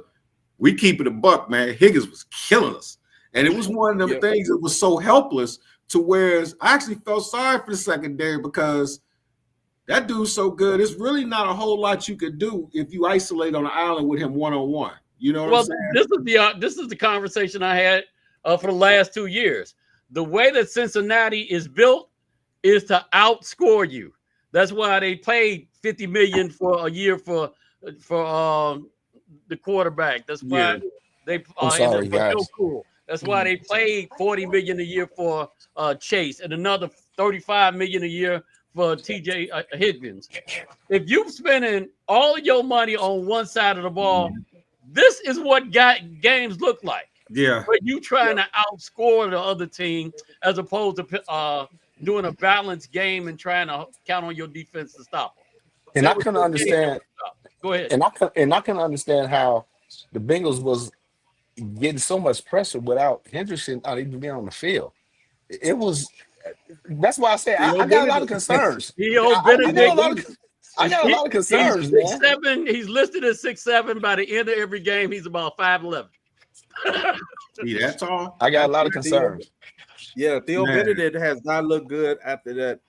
We keep it a buck, man. Higgins was killing us. And it was one of them things that was so helpless to where I actually felt sorry for the secondary because that dude's so good. It's really not a whole lot you could do if you isolate on the island with him one-on-one. You know what I'm saying? This is the conversation I had for the last 2 years. The way that Cincinnati is built is to outscore you. That's why they paid $50 million for a year for the quarterback. That's why they cool. That's why they paid $40 million a year for Chase and another $35 million a year for TJ Higgins. If you're spending all of your money on one side of the ball, this is what games look like. Yeah. But you trying to outscore the other team as opposed to doing a balanced game and trying to count on your defense to stop them. And I can understand. Go ahead. And I can understand how the Bengals was getting so much pressure without Henderson not even being on the field. It was. That's why I say I got a lot of concerns. I got a lot of concerns, man. He's listed as 6'7". By the end of every game, he's about 5'11". That's all. I got a lot of concerns. Yeah, Theo Benedict has not looked good after that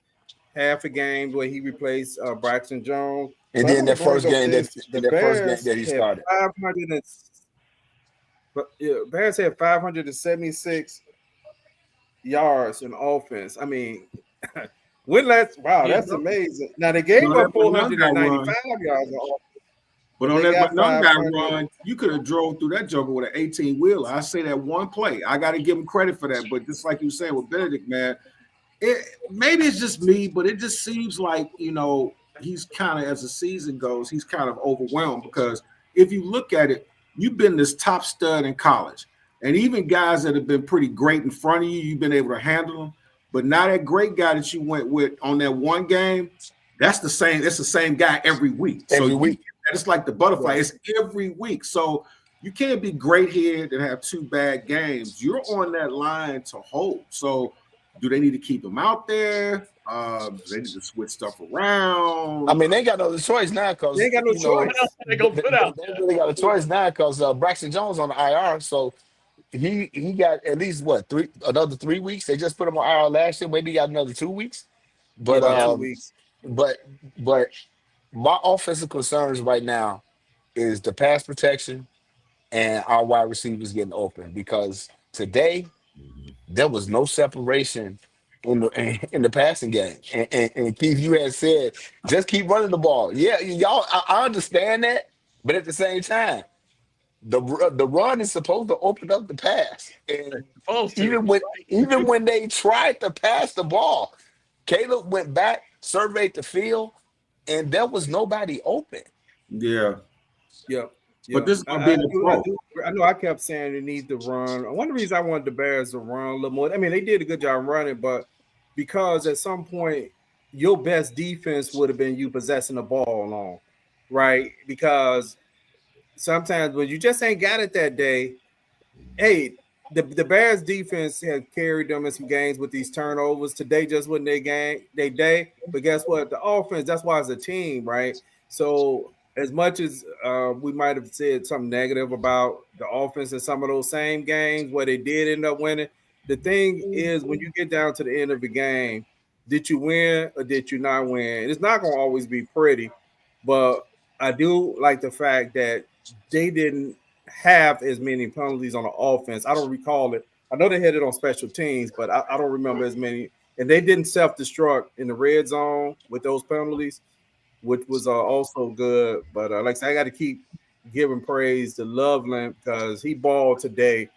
half a game where he replaced Braxton Jones. And then that first game that he started. Bears had 576 yards in offense. I mean, that's amazing. Now they gave up 495 yards in offense. But on that guy run, you could have drove through that joker with an 18-wheeler. I say that one play. I got to give him credit for that. But just like you were saying with Benedict, man, maybe it's just me, but it just seems like, he's kind of, as the season goes, he's kind of overwhelmed because if you look at it, you've been this top stud in college. And even guys that have been pretty great in front of you, you've been able to handle them. But now that great guy that you went with on that one game, that's the same guy every week. Every week. It's like the butterfly. It's every week. So you can't be great here and have two bad games. You're on that line to hold. So do they need to keep him out there? Do they need to switch stuff around? I mean, they got no other choice now because they got no choice. They really got a choice now because Braxton Jones on the IR. So he got at least another 3 weeks. They just put him on IR last year. Maybe he got another 2 weeks. But 2 weeks. But my offensive concerns right now is the pass protection and our wide receivers getting open because today there was no separation in the passing game. And Keith, you had said just keep running the ball. Yeah, y'all, I understand that, but at the same time, the run is supposed to open up the pass. And even when they tried to pass the ball, Caleb went back, surveyed the field, and there was nobody open. Yeah. But this is going to be the pro. I know I kept saying it needs to run. One of the reasons I wanted the Bears to run a little more, I mean, they did a good job running, but because at some point your best defense would have been you possessing the ball long, right? Because sometimes when you just ain't got it that day, hey, the Bears defense had carried them in some games with these turnovers. Today just wasn't their day. But guess what? The offense, that's why it's a team, right? So as much as we might have said something negative about the offense in some of those same games where they did end up winning, the thing is when you get down to the end of the game, did you win or did you not win? It's not going to always be pretty, but I do like the fact that they didn't have as many penalties on the offense. I don't recall it. I know they had it on special teams, but I don't remember as many. And they didn't self-destruct in the red zone with those penalties, which was also good. But like I said, I got to keep giving praise to Loveland because he balled today.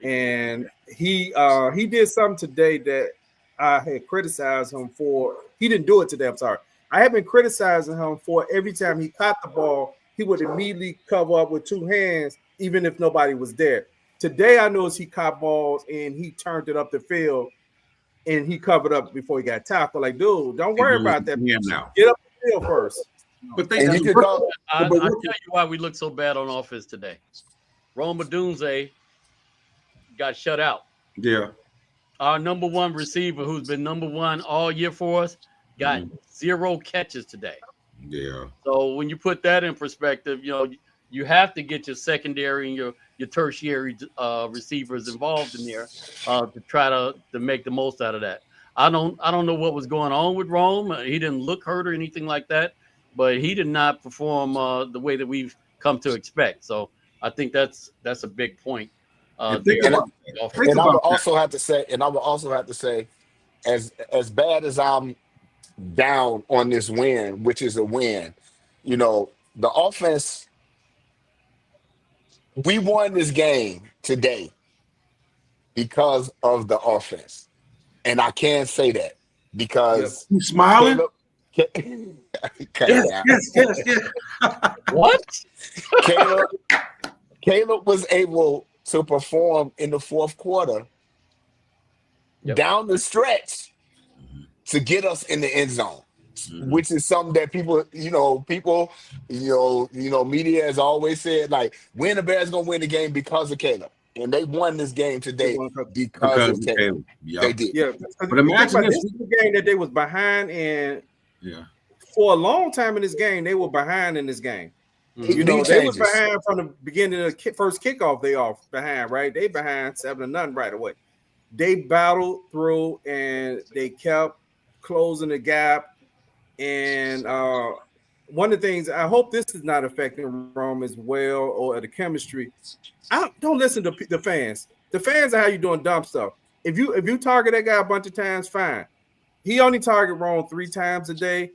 And he did something today that I had criticized him for. He didn't do it today. I'm sorry. I have been criticizing him for every time he caught the ball, he would immediately cover up with two hands, even if nobody was there. Today, I noticed he caught balls and he turned it up the field and he covered up before he got tackled. Like, dude, don't worry about that. Get up the field first. But I'll tell you why we look so bad on offense today. Roma Dunze got shut out. Yeah. Our number one receiver, who's been number one all year for us, got 0 catches today. Yeah. So when you put that in perspective, you have to get your secondary and your tertiary receivers involved in there to try to make the most out of that. I don't know what was going on with Rome. He didn't look hurt or anything like that, but he did not perform the way that we've come to expect. So I think that's a big point. And I would also have to say, as bad as I'm down on this win, which is a win, the offense, we won this game today because of the offense. And I can say that because you smiling? Yes. What? Caleb was able to perform in the fourth quarter down the stretch to get us in the end zone, which is something that media has always said, like, when the Bears gonna win the game because of Caleb. And they won this game today because of Caleb. Yep. They did. Yeah, but imagine this is the game that they was behind in. Yeah. For a long time in this game, they were behind in this game. They was behind from the beginning of the first kickoff. They off behind, right? They behind 7-0 right away. They battled through and they kept closing the gap. And one of the things, I hope this is not affecting Rome as well or the chemistry. Don't listen to the fans. The fans are how you doing dumb stuff. If you target that guy a bunch of times, fine. He only target Rome 3 times a day.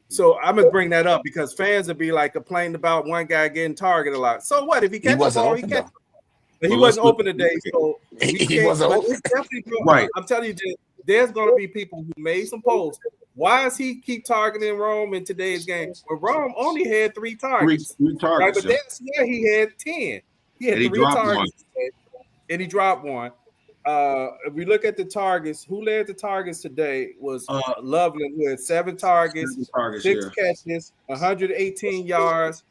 So I'm gonna bring that up because fans will be like complaining about one guy getting targeted a lot. So what if he catches the ball? He catches. But he wasn't open today, so he wasn't open. It's definitely right. I'm telling you, there's going to be people who made some posts. Why does he keep targeting Rome in today's game? Well, Rome only had 3 targets. Three targets. Right? But that's where he had 10. He had 3 targets, and he dropped one. If we look at the targets, who led the targets today was Loveland, who had 7 targets, 6 catches, 118 yards,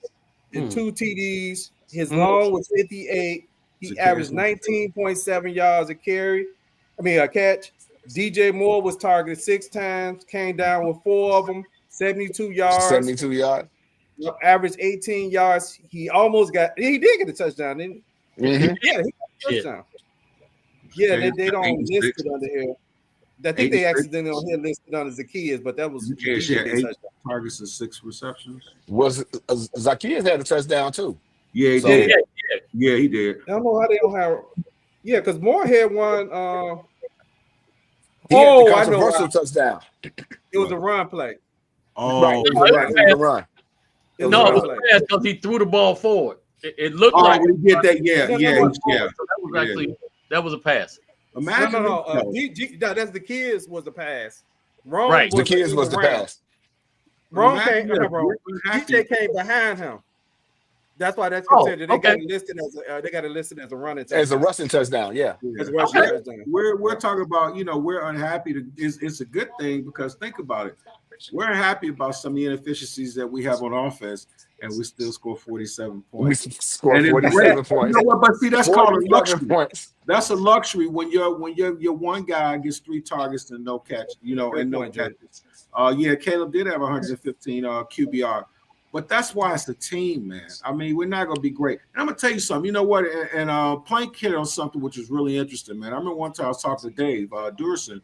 and 2 TDs. His long was 58. He averaged 19.7 yards a catch. DJ Moore was targeted 6 times, came down with 4 of them, 72 yards. 72 yards. Averaged 18 yards. He did get a touchdown, didn't he? Mm-hmm. Yeah, he got a touchdown. Yeah, they don't list it under here. I think they accidentally on here listed under Zacchaeus, but that was 8 targets and 6 receptions. Was Zacchaeus had a touchdown too? Yeah, he did. Yeah, he did. I don't know how they don't have. Yeah, because Moore had one. He had the controversial touchdown. It was a run play. Oh, right. It was a run. It was a pass because he threw the ball forward. It looked like he did that. Yeah. That was a pass. Imagine that's the kids was the pass. Rome right. The kids was the pass. Rome came. DJ came behind him. That's why that's considered. They got it listed as a running touchdown. As a rushing touchdown, yeah. As a rushing touchdown. We're talking about, we're unhappy. It's a good thing because think about it. We're unhappy about some of the inefficiencies that we have on offense, and we still score 47 points. We score 47 points. But see, that's called a luxury. that's a luxury when your one guy gets 3 targets and no catch, and no catches. Yeah, Caleb did have 115 QBR, but that's why it's a team, man. I mean, we're not gonna be great. And I'm gonna tell you something. You know what? And Plank hit on something which is really interesting, man. I remember one time I was talking to Dave Durson,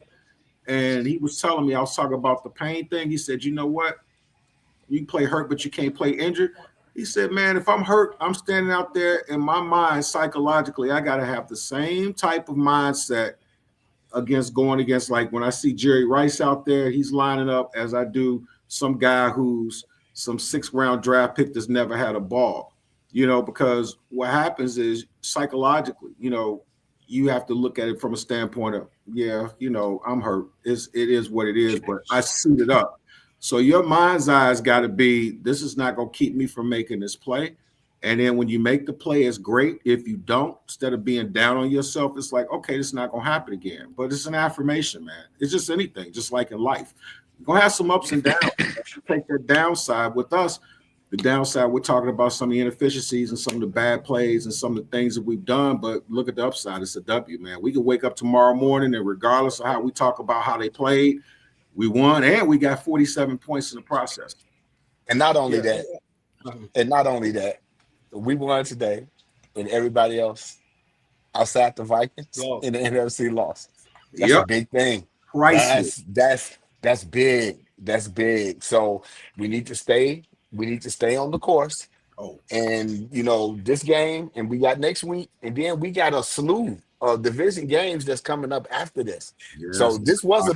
and he was telling me, I was talking about the pain thing. He said, you know what? You can play hurt, but you can't play injured. He said, man, if I'm hurt, I'm standing out there in my mind psychologically, I got to have the same type of mindset going against, like when I see Jerry Rice out there, he's lining up as I do some guy who's some 6th round draft pick that's never had a ball, because what happens is psychologically, you have to look at it from a standpoint of, I'm hurt. It is what it is, but I suited up. So your mind's eyes got to be, this is not going to keep me from making this play. And then when you make the play, it's great. If you don't, instead of being down on yourself, it's like, okay, this is not going to happen again. But it's an affirmation, man. It's just anything, just like in life. You're going to have some ups and downs. You take that downside with us. The downside, we're talking about some of the inefficiencies and some of the bad plays and some of the things that we've done. But look at the upside. It's a W, man. We can wake up tomorrow morning, and regardless of how we talk about how they played, we won, and we got 47 points in the process. And not only that, we won today, and everybody else outside the Vikings in the NFC lost. That's a big thing. That's big. That's big. So we need to stay on the course. And this game, and we got next week, and then we got a slew of division games that's coming up after this. Yes, so this was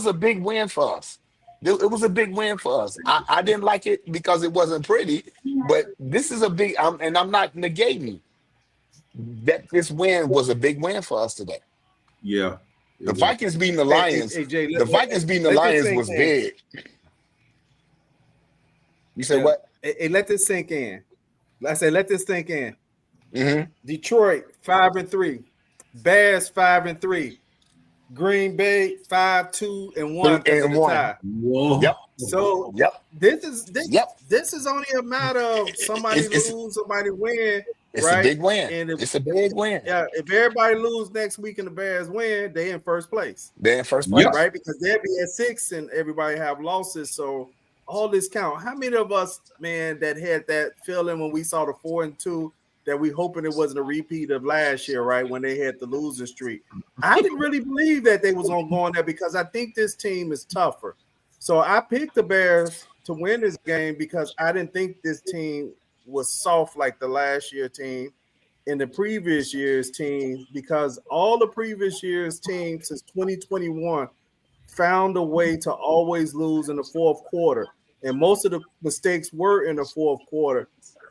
a big win for us. It was a big win for us. I didn't like it because it wasn't pretty, but this is a big. And I'm not negating that this win was a big win for us today. Yeah, the Vikings beating the Lions. The Vikings beating the Lions was big. You said what? Hey, let this sink in. I said, let this sink in. Mm-hmm. Detroit 5-3, Bears 5-3, Green Bay 5-2-1 and one. Tie. Whoa. Yep. So this is only a matter of somebody lose, somebody win. It's right? a big win. And It's a big win. Yeah, if everybody lose next week and the Bears win, they in first place. They're in first place, right? Because they'll be at 6 and everybody have losses. So all this count. How many of us, man, that had that feeling when we saw the 4-2 that we hoping it wasn't a repeat of last year, right? When they had the losing streak. I didn't really believe that they was on going there because I think this team is tougher. So I picked the Bears to win this game because I didn't think this team was soft like the last year team and the previous year's team, because all the previous year's teams since 2021 found a way to always lose in the fourth quarter. And most of the mistakes were in the fourth quarter.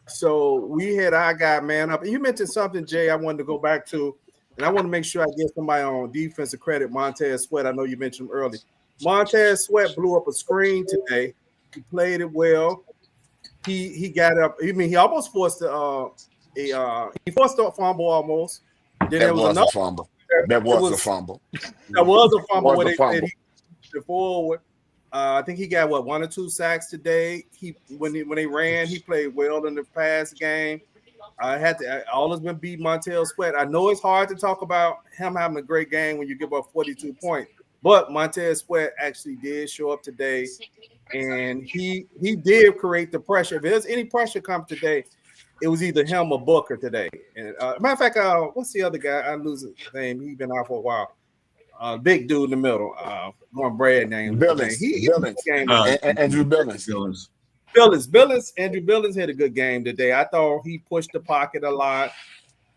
So we had our guy man up. And you mentioned something, Jay, I wanted to go back to, and I want to make sure I give somebody on defensive credit, Montez Sweat. I know you mentioned him early. Montez Sweat blew up a screen today. He played it well. He got up. I mean, he almost forced he forced a fumble almost. Then that was a fumble. That was a fumble. That was a fumble. Forward. I think he got 1 or 2 sacks today. When they ran, he played well in the pass game. I always been beat Montez Sweat. I know it's hard to talk about him having a great game when you give up 42 points, but Montez Sweat actually did show up today, and he did create the pressure. If there's any pressure come today, it was either him or Booker today. And matter of fact, what's the other guy? I lose his name. He's been out for a while. Big dude in the middle, going Brad name. Billings. Andrew Billings. Andrew Billings had a good game today. I thought he pushed the pocket a lot.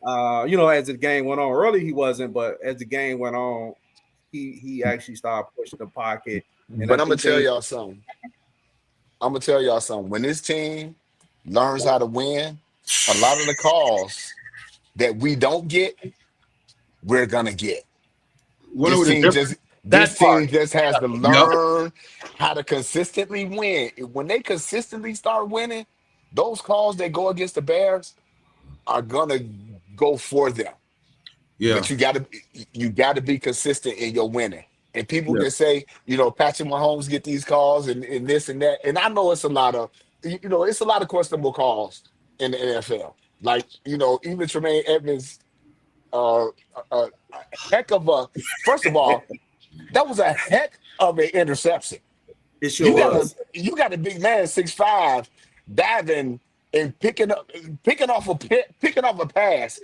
As the game went on. Early he wasn't, but as the game went on, he actually started pushing the pocket. But I'm gonna tell y'all something. When this team learns how to win, a lot of the calls that we don't get, we're gonna get. This team just has to learn how to consistently win. When they consistently start winning, those calls that go against the Bears are gonna go for them. Yeah, but you gotta be consistent in your winning. And people can say, Patrick Mahomes get these calls and this and that. And I know it's a lot of questionable calls in the NFL. Like, even Tremaine Edmonds a heck of a. First of all, that was a heck of an interception. It sure was. You got a big man, 6'5", diving and picking off a pass,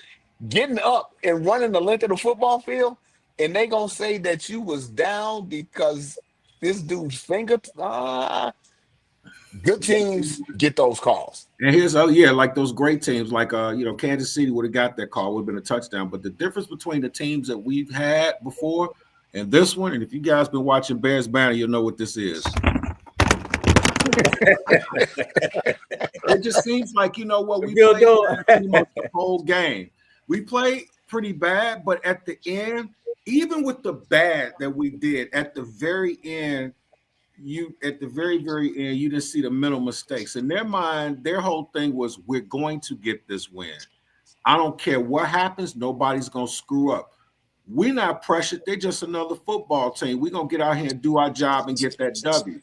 getting up and running the length of the football field, and they gonna say that you was down because this dude's finger. Good teams get those calls. And here's like those great teams, like Kansas City would have got that call, would have been a touchdown. But the difference between the teams that we've had before and this one, and if you guys been watching Bears Banter, you'll know what this is. It just seems like, we played the whole game. We played pretty bad, but at the end, even with the bad that we did, at the very end, at the very, very end, you didn't see the mental mistakes. In their mind, their whole thing was, we're going to get this win. I don't care what happens. Nobody's going to screw up. We're not pressured. They're just another football team. We're going to get out here and do our job and get that W.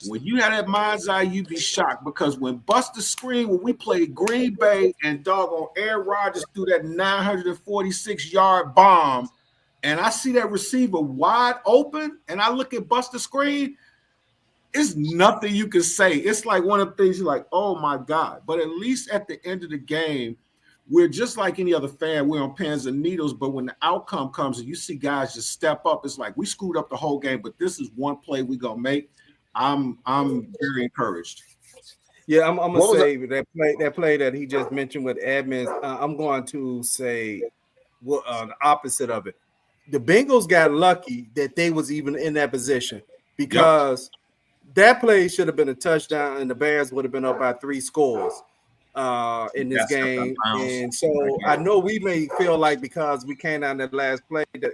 When you had that mind's eye, you'd be shocked, because when Buster Screen, when we played Green Bay and doggone Aaron Rodgers threw that 946-yard bomb, and I see that receiver wide open, and I look at Buster Screen, it's nothing you can say. It's like one of the things you're like, oh my God. But at least at the end of the game, we're just like any other fan. We're on pins and needles. But when the outcome comes and you see guys just step up, it's like, we screwed up the whole game, but this is one play we're gonna make. I'm very encouraged. Yeah, I'm gonna say that play that he just mentioned with Edmonds. I'm going to say the opposite of it. The Bengals got lucky that they was even in that position, because that play should have been a touchdown, and the Bears would have been up by 3 scores in this game. And so I know we may feel like because we came down that last play that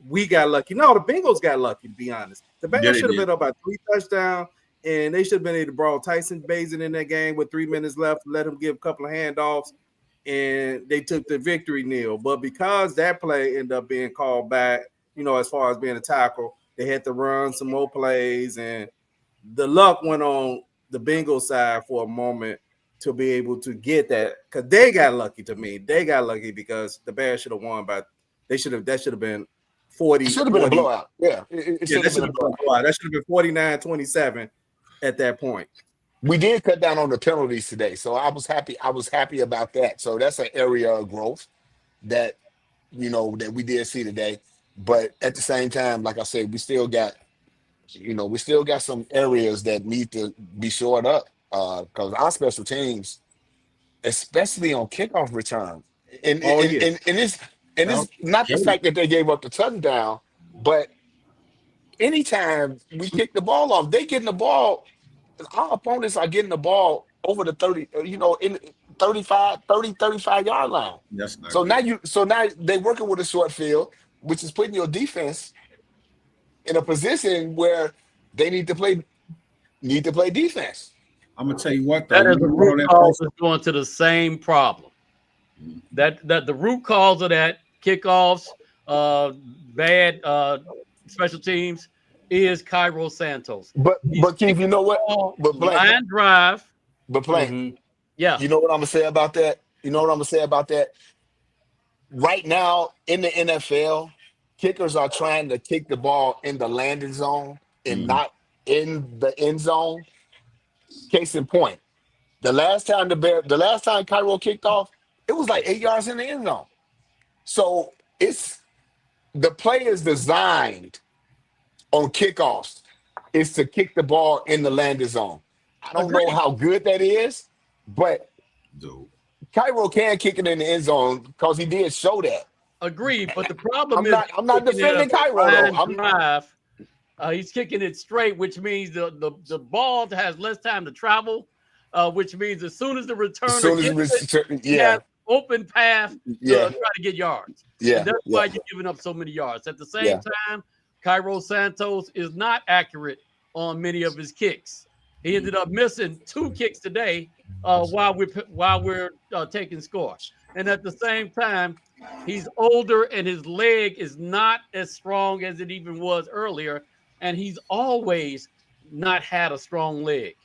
we got lucky. No, the Bengals got lucky, to be honest. The Bengals should have been up by 3 touchdowns, and they should have been able to brawl Tyson Bazin in that game with 3 minutes left, let him give a couple of handoffs, and they took the victory kneel. But because that play ended up being called back, as far as being a tackle, they had to run some more plays, and the luck went on the Bengals side for a moment to be able to get that, because they got lucky. To me, they got lucky because the Bears should have won by. That should have been 40. It should have been a blowout. Yeah, that should have been a blowout. That should have been 49-27 at that point. We did cut down on the penalties today, so I was happy. I was happy about that. So that's an area of growth that that we did see today. But at the same time, like I said, we still got some areas that need to be shored up, because our special teams, especially on kickoff return, and it's not the fact that they gave up the touchdown, but anytime we kick the ball off, they getting the ball. Our opponents are getting the ball over the 30, in 35-yard line. So now they're working with a short field, which is putting your defense in a position where they need to play defense. I'm gonna tell you what, though, that is the root cause is going to the same problem. That the root cause of that kickoffs, bad special teams, is Cairo Santos. But Keith, you know what? But line drive. But Blank, yeah. You know what I'm gonna say about that? Right now in the NFL, kickers are trying to kick the ball in the landing zone and not in the end zone. Case in point, the last time Cairo kicked off, it was like 8 yards in the end zone. So the play is designed on kickoffs is to kick the ball in the landing zone. I don't know how good that is, but Cairo can kick it in the end zone because he did show that. Agreed, but the problem I'm not defending Cairo. He's kicking it straight, which means the ball has less time to travel, which means as soon as the returner open path to try to get yards. Yeah, and that's why you're giving up so many yards. At the same time, Cairo Santos is not accurate on many of his kicks. He ended up missing 2 kicks today while we're taking score. And at the same time, he's older and his leg is not as strong as it even was earlier. And he's always not had a strong leg.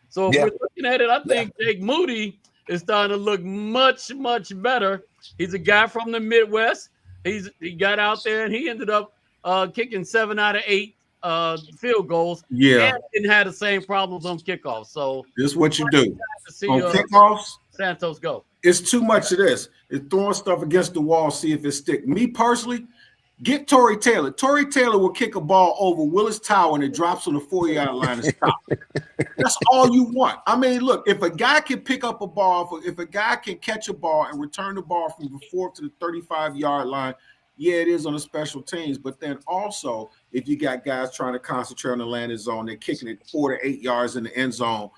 So if we're looking at it, I think Jake Moody is starting to look much, much better. He's a guy from the Midwest. He got out there and he ended up kicking 7 out of 8 field goals. Yeah, and didn't have the same problems on kickoffs. So this is what you do to see on kickoffs. Santos go. It's too much of this. It's throwing stuff against the wall, see if it stick. Me personally, get Tory Taylor. Tory Taylor will kick a ball over Willis Tower and it drops on the 4-yard line and stop. That's all you want. I mean, look, if a guy can pick up a ball, if a guy can catch a ball and return the ball from the 4 to the 35-yard line, yeah, it is on the special teams. But then also, if you got guys trying to concentrate on the landing zone, they're kicking it 4 to 8 yards in the end zone,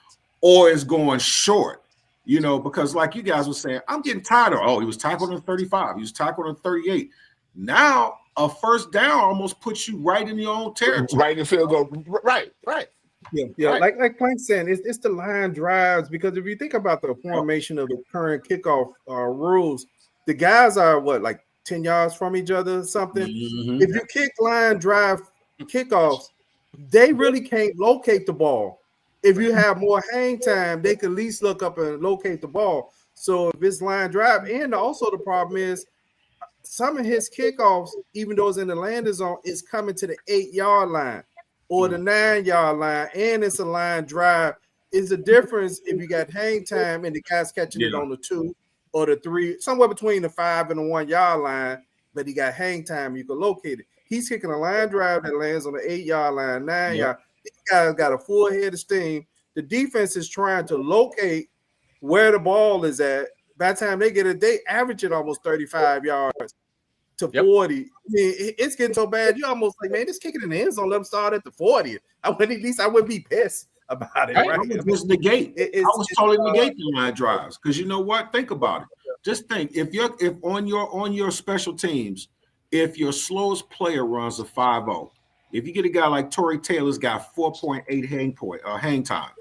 or it's going short. You know, because like you guys were saying, I'm getting tired of, he was tackled on 35. He was tackled on 38. Now, a first down almost puts you right in your own territory. Right in the field goal. Right. Yeah. Right. Like Plank's saying, it's the line drives, because if you think about the formation of the current kickoff rules, the guys are like 10 yards from each other or something. Mm-hmm. If you kick line drive kickoffs, they really can't locate the ball. If you have more hang time, they can at least look up and locate the ball. So if it's line drive, and also the problem is some of his kickoffs, even though it's in the landing zone, is coming to the 8-yard line or the 9-yard line, and it's a line drive. It's a difference if you got hang time and the guy's catching it on the 2 or the 3, somewhere between the 5 and the 1-yard line, but he got hang time, you can locate it. He's kicking a line drive that lands on the 8-yard line, 9-yard. These guys got a full head of steam. The defense is trying to locate where the ball is at. By the time they get it, they average it almost 35 yards to 40. I mean, it's getting so bad. You almost like, man, just kick it in the end zone. Let them start at the 40. I wouldn't be pissed about it. Right? I would just negate. I was totally negate the line drives, because you know what? Think about it. Just think, if on your special teams, if your slowest player runs a 5-0. If you get a guy like Tory Taylor's got 4.8 hang time,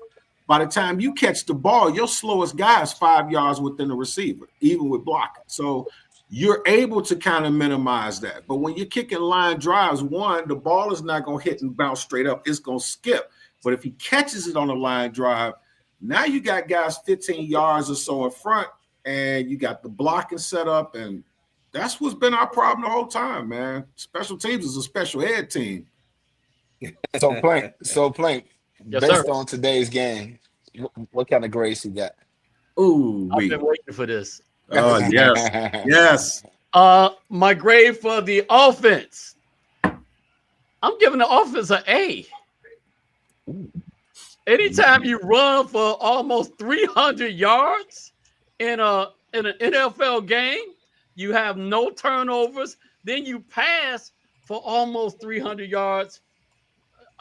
by the time you catch the ball, your slowest guy is 5 yards within the receiver, even with blocking. So you're able to kind of minimize that. But when you're kicking line drives, one, the ball is not going to hit and bounce straight up. It's going to skip. But if he catches it on a line drive, now you got guys 15 yards or so in front, and you got the blocking set up, and that's what's been our problem the whole time, man. Special teams is a special ed team. So Plank, Yes, based sir. on today's game, what kind of grades you got? Ooh, I've been waiting for this. Oh, yes. My grade for the offense, I'm giving the offense an A. Anytime you run for almost 300 yards in an NFL game, you have no turnovers, then you pass for almost 300 yards.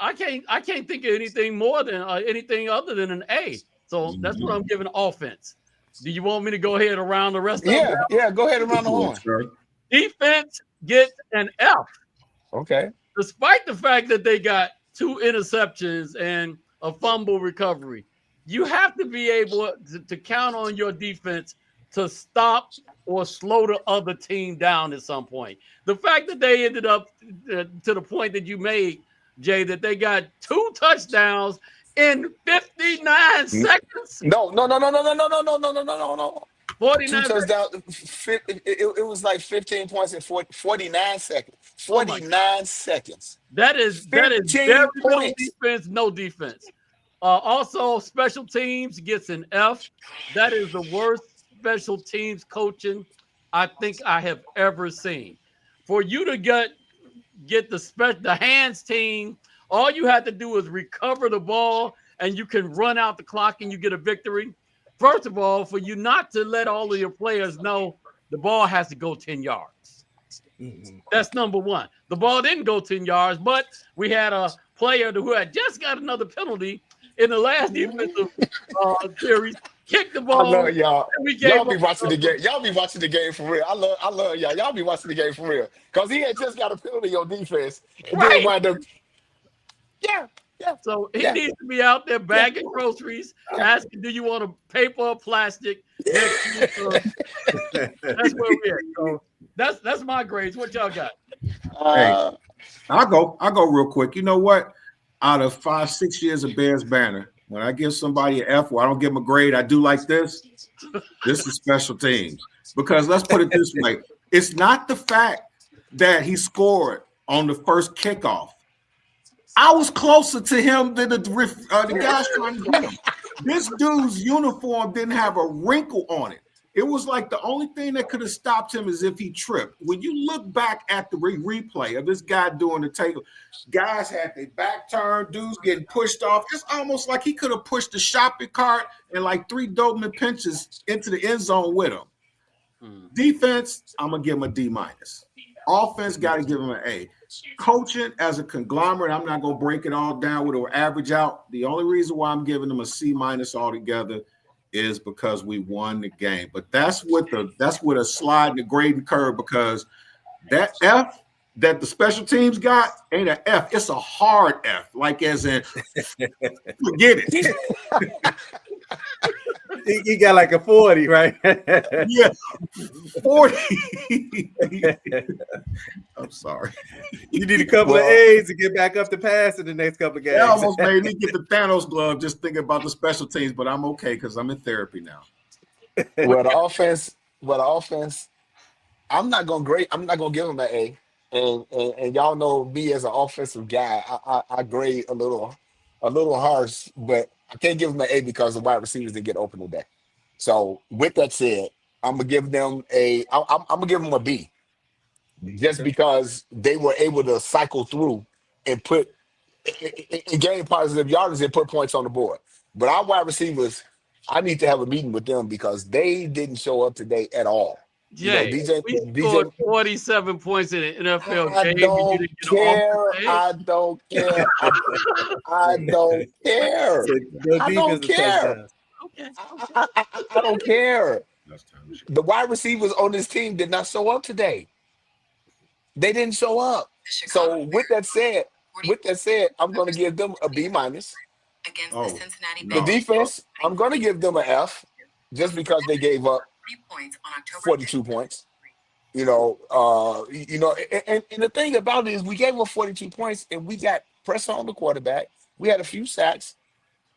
I can't think of anything more than anything other than an A. So that's what I'm giving offense. Do you want me to go ahead around the rest of them? Yeah, go ahead around the horn. Defense gets an F. Okay. Despite the fact that they got 2 interceptions and a fumble recovery, you have to be able to count on your defense to stop or slow the other team down at some point. The fact that they ended up to the point that you made, Jay, that they got 2 touchdowns in 59 seconds. No. 49 2 touchdowns. It was like 15 points in 49 seconds. 49 seconds. That is very little defense, no defense. Also, special teams gets an F. That is the worst special teams coaching I think I have ever seen. For you to get the hands team, all you have to do is recover the ball and you can run out the clock and you get a victory. First of all, for you not to let all of your players know the ball has to go 10 yards. That's number one. The ball didn't go 10 yards, but we had a player who had just got another penalty in the last defensive series. Kick the ball. I love y'all. Y'all be watching the game. Y'all be watching the game for real. I love y'all. Y'all be watching the game for real. Because he had just got a penalty on defense. And then wind up. Yeah. So he needs to be out there bagging groceries, asking, do you want a paper or plastic? That's where we're at. So that's my grades. What y'all got? I'll go real quick. You know what? Out of 5-6 years of Bears Banter, when I give somebody an F, where I don't give them a grade, I do like this. This is special teams. Because let's put it this way. It's not the fact that he scored on the first kickoff. I was closer to him than the guys trying to get him. This dude's uniform didn't have a wrinkle on it. It was like the only thing that could have stopped him is if he tripped. When you look back at the replay of this guy doing the tackle, guys had their back turned, dudes getting pushed off. It's almost like he could have pushed the shopping cart and like 3 Doberman pinches into the end zone with him. Defense, I'm going to give him a D-. Offense, got to give him an A. Coaching as a conglomerate, I'm not going to break it all down with an average out. The only reason why I'm giving them a C- altogether is because we won the game. But that's with a slide in the grading curve, because that F that the special teams got ain't an F. It's a hard F, like as in forget it. He got like a 40, right? Yeah, 40. I'm sorry. You need a couple of A's to get back up to pass in the next couple of games. That almost made me get the Thanos glove just thinking about the special teams, but I'm okay because I'm in therapy now. Well, the offense, I'm not gonna give them an A. And y'all know me as an offensive guy, I grade a little harsh, but I can't give them an A because the wide receivers didn't get open today. So with that said, I'm gonna give them a B, just because they were able to cycle through and put and gain positive yardage and put points on the board. But our wide receivers, I need to have a meeting with them because they didn't show up today at all. Jay, we scored 47 points in an NFL game. I don't care. I don't care. I don't care. Okay. I don't care. The wide receivers on this team did not show up today. They didn't show up. So with that said, I'm going to give them a B-. Against the Cincinnati The defense, I'm going to give them an F, just because they gave up 42 points. And the thing about it is we gave up 42 points and we got pressure on the quarterback. We had a few sacks,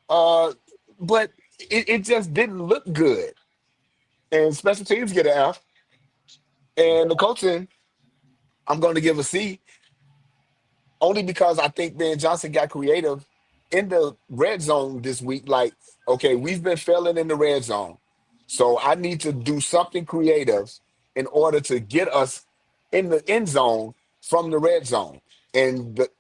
but it just didn't look good. And special teams get an F. And the coaching, I'm going to give a C, only because I think Ben Johnson got creative in the red zone this week. Like, okay, we've been failing in the red zone, so I need to do something creative in order to get us in the end zone from the red zone. And the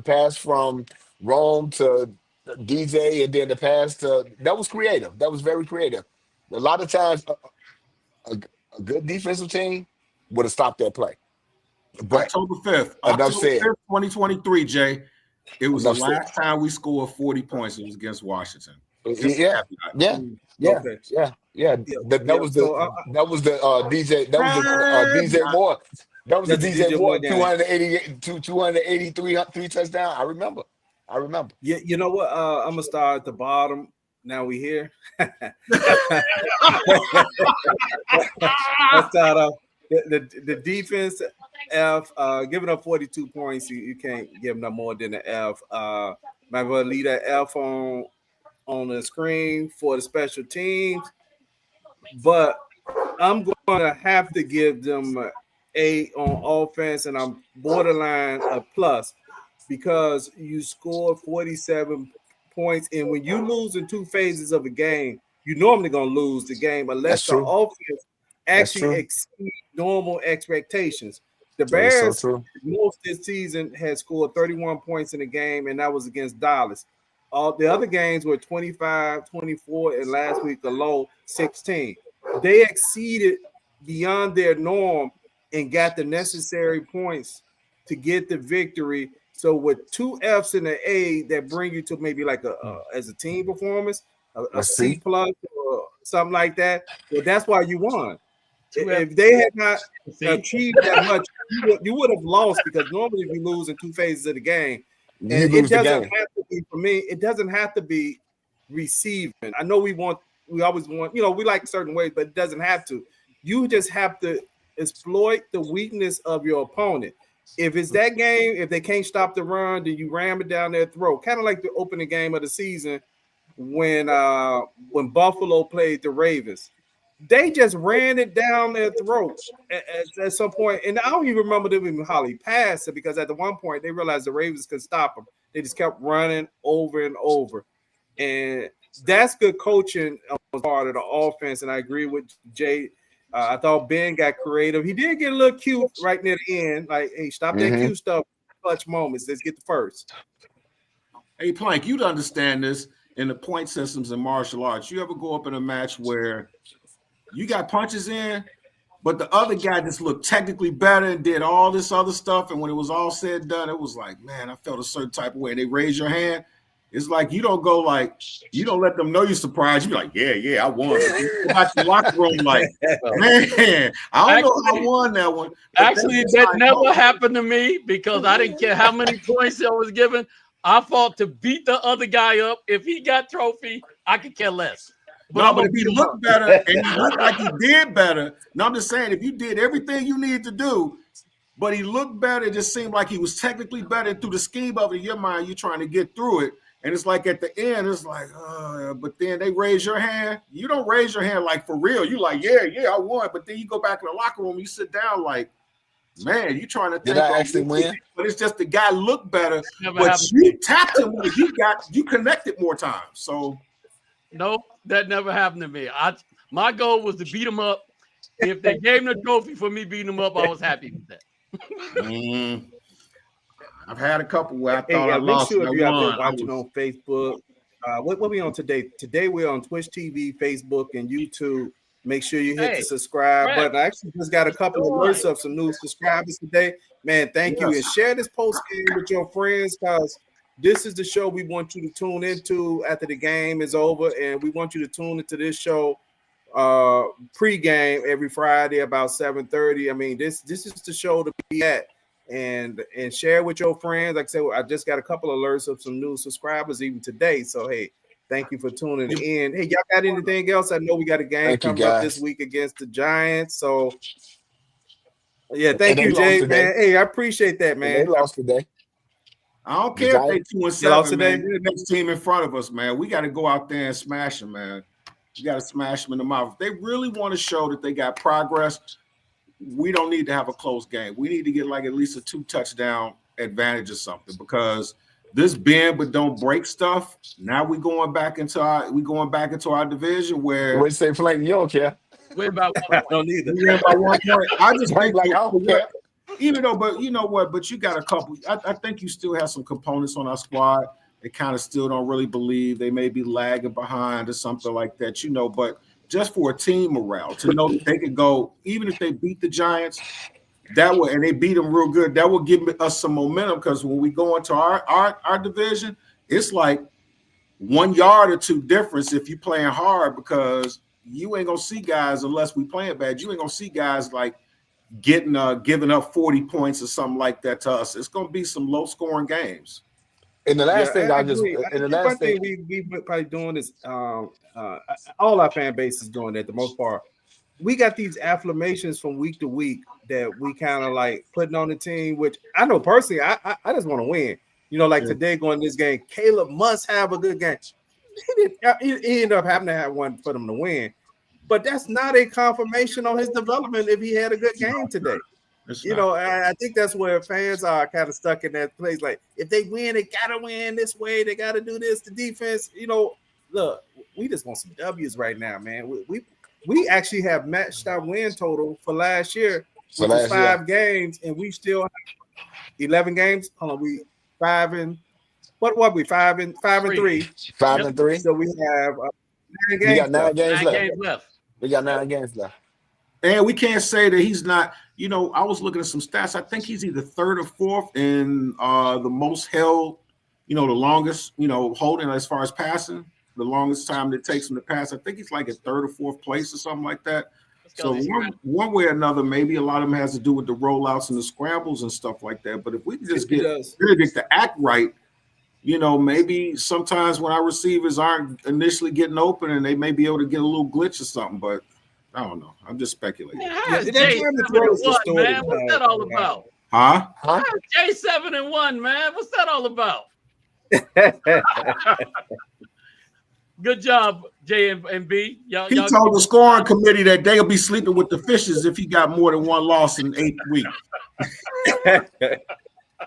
pass from Rome to DJ, and then the pass that was creative. That was very creative. A lot of times, a good defensive team would have stopped that play. But October 5th, 2023, Jay. It was the last time we scored 40 points. It was against Washington. Yeah. That was the DJ Moore. That was the DJ Moore 283 touchdown. I remember. You know what? I'm gonna start at the bottom. Now we here. Let's start off the defense. F, giving up 42 points, you can't give them no more than an F. Might well leave that F on the screen for the special teams, but I'm going to have to give them an A on offense, and I'm borderline a plus because you scored 47 points, and when you lose in 2 phases of a game, you're normally going to lose the game unless the offense actually exceeds normal expectations. The Bears, most this season, had scored 31 points in a game, and that was against Dallas. All the other games were 25, 24, and last week the low 16. They exceeded beyond their norm and got the necessary points to get the victory. So with 2 Fs and an A, that bring you to maybe like as a team performance, a C plus or something like that. Well, that's why you won. If they had not achieved that much, you would have lost, because normally we lose in 2 phases of the game. And it doesn't have to be, for me, it doesn't have to be receiving. I know we always want, we like certain ways, but it doesn't have to. You just have to exploit the weakness of your opponent. If it's that game, if they can't stop the run, then you ram it down their throat. Kind of like the opening game of the season when Buffalo played the Ravens. They just ran it down their throat at some point. And I don't even remember them even hardly passed it because at the one point they realized the Ravens could stop them. They just kept running over and over. And that's good coaching on the part of the offense. And I agree with Jay. I thought Ben got creative. He did get a little cute right near the end. Like, hey, stop that cute stuff. Clutch moments. Let's get the first. Hey, Plank, you'd understand this in the point systems in martial arts. You ever go up in a match where you got punches in, but the other guy just looked technically better and did all this other stuff, and when it was all said and done, it was like, man, I felt a certain type of way. And they raise your hand. It's like you don't go like, you don't let them know you're surprised. You be like, yeah, I won. You go back to the locker room like, man, I don't know how I won that one. Actually, that never happened to me because I didn't care how many points I was given. I fought to beat the other guy up. If he got trophy, I could care less. But if he looked better and he looked like he did better, no, I'm just saying, if you did everything you needed to do, but he looked better, it just seemed like he was technically better through the scheme of it in your mind, you're trying to get through it. And it's like at the end, it's like, but then they raise your hand. You don't raise your hand like for real. You like, yeah, I won. But then you go back in the locker room, you sit down like, man, you trying to think. Did I actually win? But it's just the guy looked better. But you tapped him when you connected more times. So nope, that never happened to me. My goal was to beat him up. If they gave him the trophy for me beating him up, I was happy with that. I've had a couple where I thought I lost. Make sure if you're out there watching on Facebook, what we on today? Today we're on Twitch TV, Facebook, and YouTube. Make sure you hit the subscribe button. I actually just got a couple of alerts of some new subscribers today. Man, thank you. And share this post game with your friends because this is the show we want you to tune into after the game is over. And we want you to tune into this show pre-game every Friday about 7:30. I mean, this is the show to be at. And share with your friends. Like I said, I just got a couple of alerts of some new subscribers even today. So, hey, thank you for tuning in. Hey, y'all got anything else? I know we got a game coming up this week against the Giants. So, yeah, thank you, Jay, man. Hey, I appreciate that, man. They lost today. I don't care if they 2-7, man. They're the next team in front of us, man. We got to go out there and smash them, man. You got to smash them in the mouth. If they really want to show that they got progress, we don't need to have a close game. We need to get like at least a 2-touchdown advantage or something because this bend but don't break stuff. Now we going back into our division where we say Flame, you don't care. We're about 1 point. Don't either. We're about 1 point. I just think like I don't care. Even though, but you know what? But you got a couple. I think you still have some components on our squad. They kind of still don't really believe. They may be lagging behind or something like that, you know, but just for a team morale to know that they could go, even if they beat the Giants, and they beat them real good, that will give us some momentum because when we go into our division, it's like 1 yard or 2 difference if you're playing hard because you ain't gonna see guys unless we playing bad. You ain't gonna see guys like giving up 40 points or something like that to us. It's gonna be some low scoring games. And the last thing we probably doing is all our fan base is doing that the most part. We got these affirmations from week to week that we kind of like putting on the team, which I know personally, I just want to win. You know, like today going this game, Caleb must have a good game. He ended up having to have one for them to win, but that's not a confirmation on his development if he had a good game today. You know, I think that's where fans are kind of stuck in that place. Like, if they win, they gotta win this way. They gotta do this. The defense, you know, look, we just want some W's right now, man. We actually have matched our win total for last year, which was 5 games, and we still have 11 games. Hold on, we 5 and what we 5 and 3. 5 and 3. So we have 9 games. We got 9 games left. We got 9 games left. And we can't say that he's not, you know, I was looking at some stats. I think he's either 3rd or 4th in the most held, you know, the longest, you know, holding as far as passing, the longest time it takes him to pass. I think he's like at 3rd or 4th place or something like that. So one way or another, maybe a lot of them has to do with the rollouts and the scrambles and stuff like that. But if we can just get the act right, you know, maybe sometimes when our receivers aren't initially getting open and they may be able to get a little glitch or something, but I don't know. I'm just speculating. Man, what's that all about? Huh? Jay 7-1, man. What's that all about? Good job, J and B. He told the scoring committee that they'll be sleeping with the fishes if he got more than one loss in 8 weeks.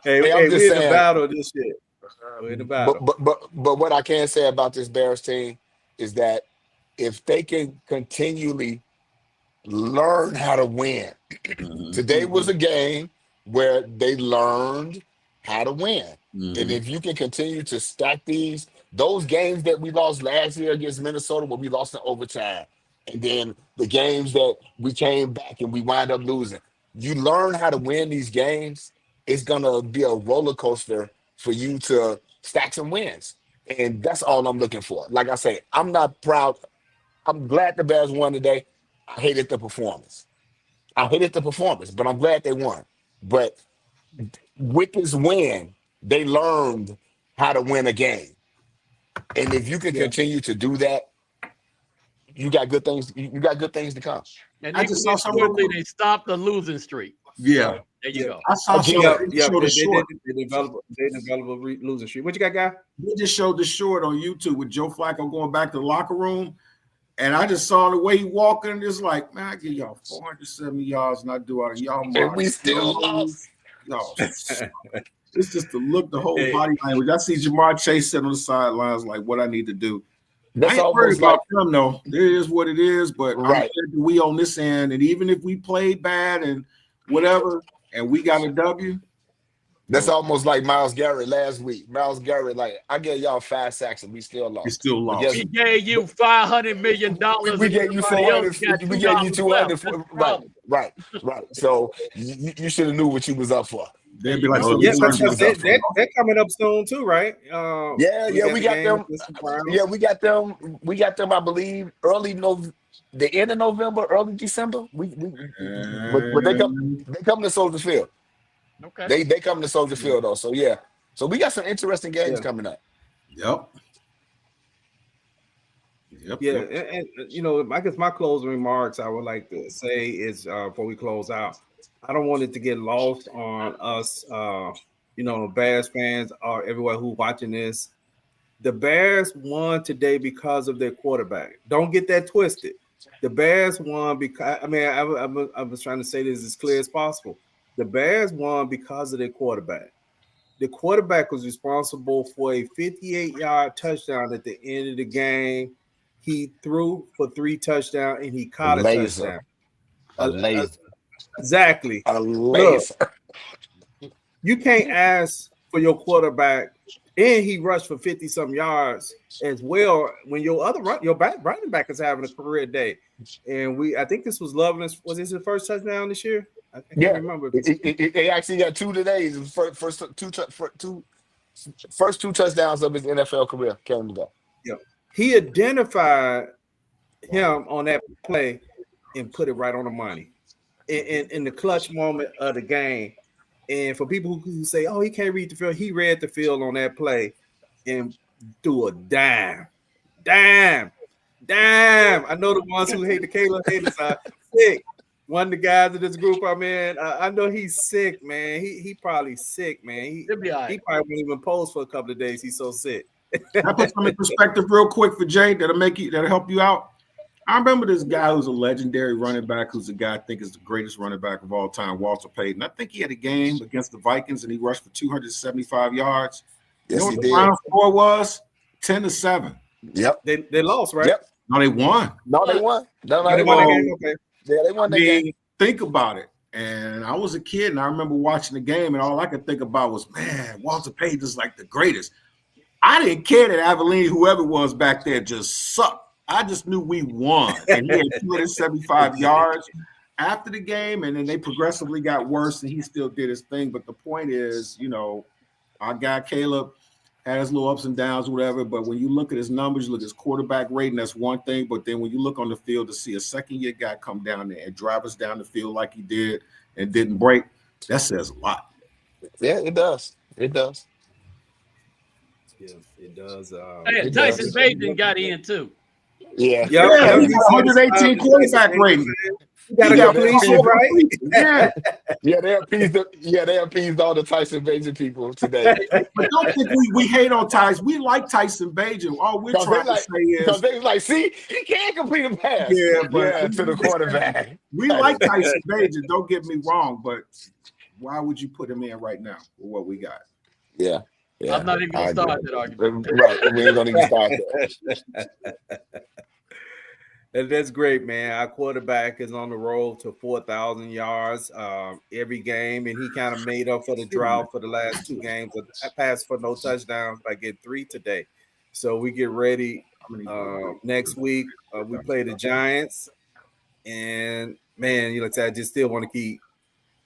Hey, I'm just we're saying, in the battle of this shit. We're in the battle. But what I can say about this Bears team is that if they can continually learn how to win, today was a game where they learned how to win. And if you can continue to stack those games that we lost last year against Minnesota, where we lost in overtime, and then the games that we came back and we wind up losing, you learn how to win these games. It's gonna be a roller coaster for you to stack some wins, and that's all I'm looking for. Like I say, I'm not proud. I'm glad the Bears won today. I hated the performance. But I'm glad they won. But with this win, they learned how to win a game. And if you can continue to do that, you got good things. You got good things to come. And I just saw something. They stopped the losing streak. Yeah. So, there you go. I saw they develop a losing streak. What you got, guy? They just showed the short on YouTube with Joe Flacco going back to the locker room. And I just saw the way he walking, and it's like, man, I give y'all 470 yards, and I do out of y'all. And we still lost. Y'all, it's just the look, the whole body language. I see Jamar Chase sitting on the sidelines, like, what I need to do. That's I ain't worried almost like about them, though. It is what it is, but right. we on this end, and even if we played bad and whatever, and we got a W. That's almost like Myles Garrett last week. Myles Garrett, like, I gave y'all 5 sacks and we still lost. We still lost. We gave you $500 million. We gave you 400. We gave you 200. Right. So you should have knew what you was up for. They'd be like, they're coming up soon too, right? We got them. Yeah, we got them. I believe the end of November, early December. But they come to Soldier Field. Okay. They come to Soldier Field though. So yeah. So we got some interesting games coming up. Yep. Yeah, and you know, I guess my closing remarks I would like to say is before we close out, I don't want it to get lost on us, Bears fans or everyone who's watching this. The Bears won today because of their quarterback. Don't get that twisted. The Bears won because I was trying to say this as clear as possible. The Bears won because of their quarterback. The quarterback was responsible for a 58-yard touchdown at the end of the game. He threw for 3 touchdowns and he caught a touchdown. A laser. Exactly. A laser. Look, you can't ask for your quarterback, and he rushed for 50-some yards as well when your running back is having a career day. And I think this was Loveland's. Was this his first touchdown this year? I can't remember. He actually got 2 today. His first 2 touchdowns of his NFL career came today. Yeah, he identified him on that play and put it right on the money in the clutch moment of the game. And for people who say, "Oh, he can't read the field," he read the field on that play and threw a dime. I know the ones who hate the Caleb haters are sick. One of the guys in this group I'm in, I know he's sick, man. He probably sick, man. He probably won't even post for a couple of days. He's so sick. I put some in perspective real quick for Jay that'll help you out. I remember this guy who's a legendary running back, who's a guy I think is the greatest running back of all time, Walter Payton. I think he had a game against the Vikings and he rushed for 275 yards. Yes, you know what the final score was? 10-7. Yep. They lost, right? Yep. No, they won. No, they won. They won the game. Okay. Yeah, they won the game. Think about it. And I was a kid and I remember watching the game and all I could think about was, man, Walter Payton is like the greatest. I didn't care that Avellini, whoever it was back there, just sucked. I just knew we won. And he had 275 yards after the game, and then they progressively got worse, and he still did his thing. But the point is, our guy Caleb had his little ups and downs, whatever. But when you look at his numbers, you look at his quarterback rating, that's one thing. But then when you look on the field to see a second-year guy come down there and drive us down the field like he did and didn't break, that says a lot. Yeah, it does. It does. Yeah, it does. Tyson Bagent got in too. Yeah. Yeah, he got 118 quarterback rating. You got a completion, right? Yeah. Yeah, they appeased all the Tyson Bagent people today. But don't think we hate on Tyson. We like Tyson Bagent. All we're trying to say is because they like, see, he can't complete a pass. Yeah, but to the quarterback. We like Tyson Bagent. Don't get me wrong, but why would you put him in right now with what we got? Yeah. I'm not even gonna start that argument. Right, we ain't gonna even start that. And that's great, man. Our quarterback is on the road to 4,000 yards every game, and he kind of made up for the drought for the last 2 games. I passed for no touchdowns. I get 3 today. So we get ready next week. We play the Giants, and man, I just still want to keep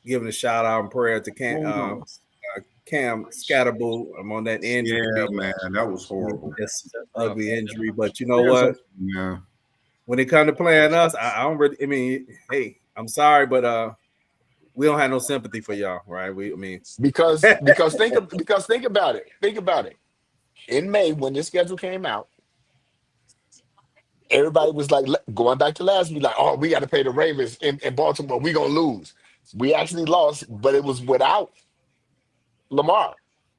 giving a shout out and prayer to Cam Scatterboo. I'm on that injury. Yeah, man, that was horrible. It's an ugly injury, but you know what? Yeah. When it comes to playing us, I don't really. I mean, hey, I'm sorry, but we don't have no sympathy for y'all, right? Because think about it. Think about it. In May, when this schedule came out, everybody was like, going back to last week, like, oh, we got to play the Ravens in Baltimore. We're gonna lose. We actually lost, but it was without Lamar.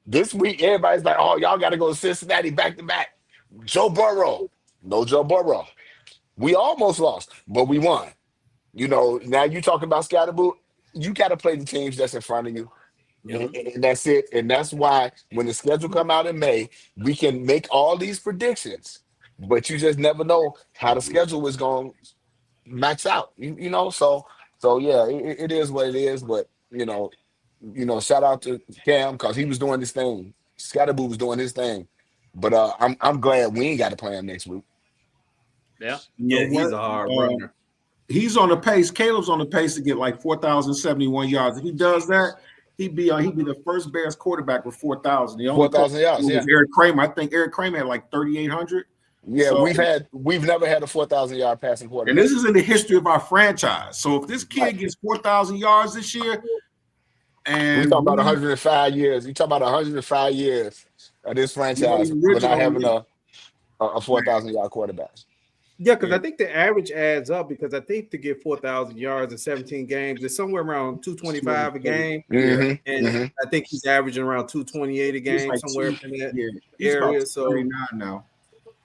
This week, everybody's like, oh, y'all got to go to Cincinnati back to back. Joe Burrow. No Joe Burrow. We almost lost, but we won. Now you talking about Scatterboo, you got to play the teams that's in front of you. And that's it. And that's why when the schedule come out in May, we can make all these predictions, but you just never know how the schedule is going to max out. So yeah, it is what it is. But shout out to Cam because he was doing this thing. Scatterboo was doing his thing. But I'm glad we ain't got to play him next week. Yeah, he's a hard runner. He's on the pace. Caleb's on the pace to get like 4,071 yards. If he does that, he'd be the first Bears quarterback with 4,000. 4,000 yards. Yeah, Eric Kramer. I think Eric Kramer had like 3,800. Yeah, so, we've never had a 4,000 yard passing quarterback. And this is in the history of our franchise. So if this kid gets 4,000 yards this year, and we talk about 105 years. You talk about 105 years of this franchise without having a 4,000 yard quarterback. Yeah, because I think the average adds up because I think to get 4,000 yards in 17 games, it's somewhere around 225 a game. And I think he's averaging around 228 a game, like somewhere in that area. So 239 now.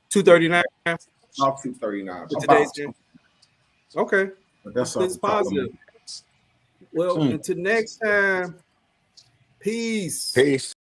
239? About 239. Today's game. Okay. But that's positive. Well, until next time, peace. Peace.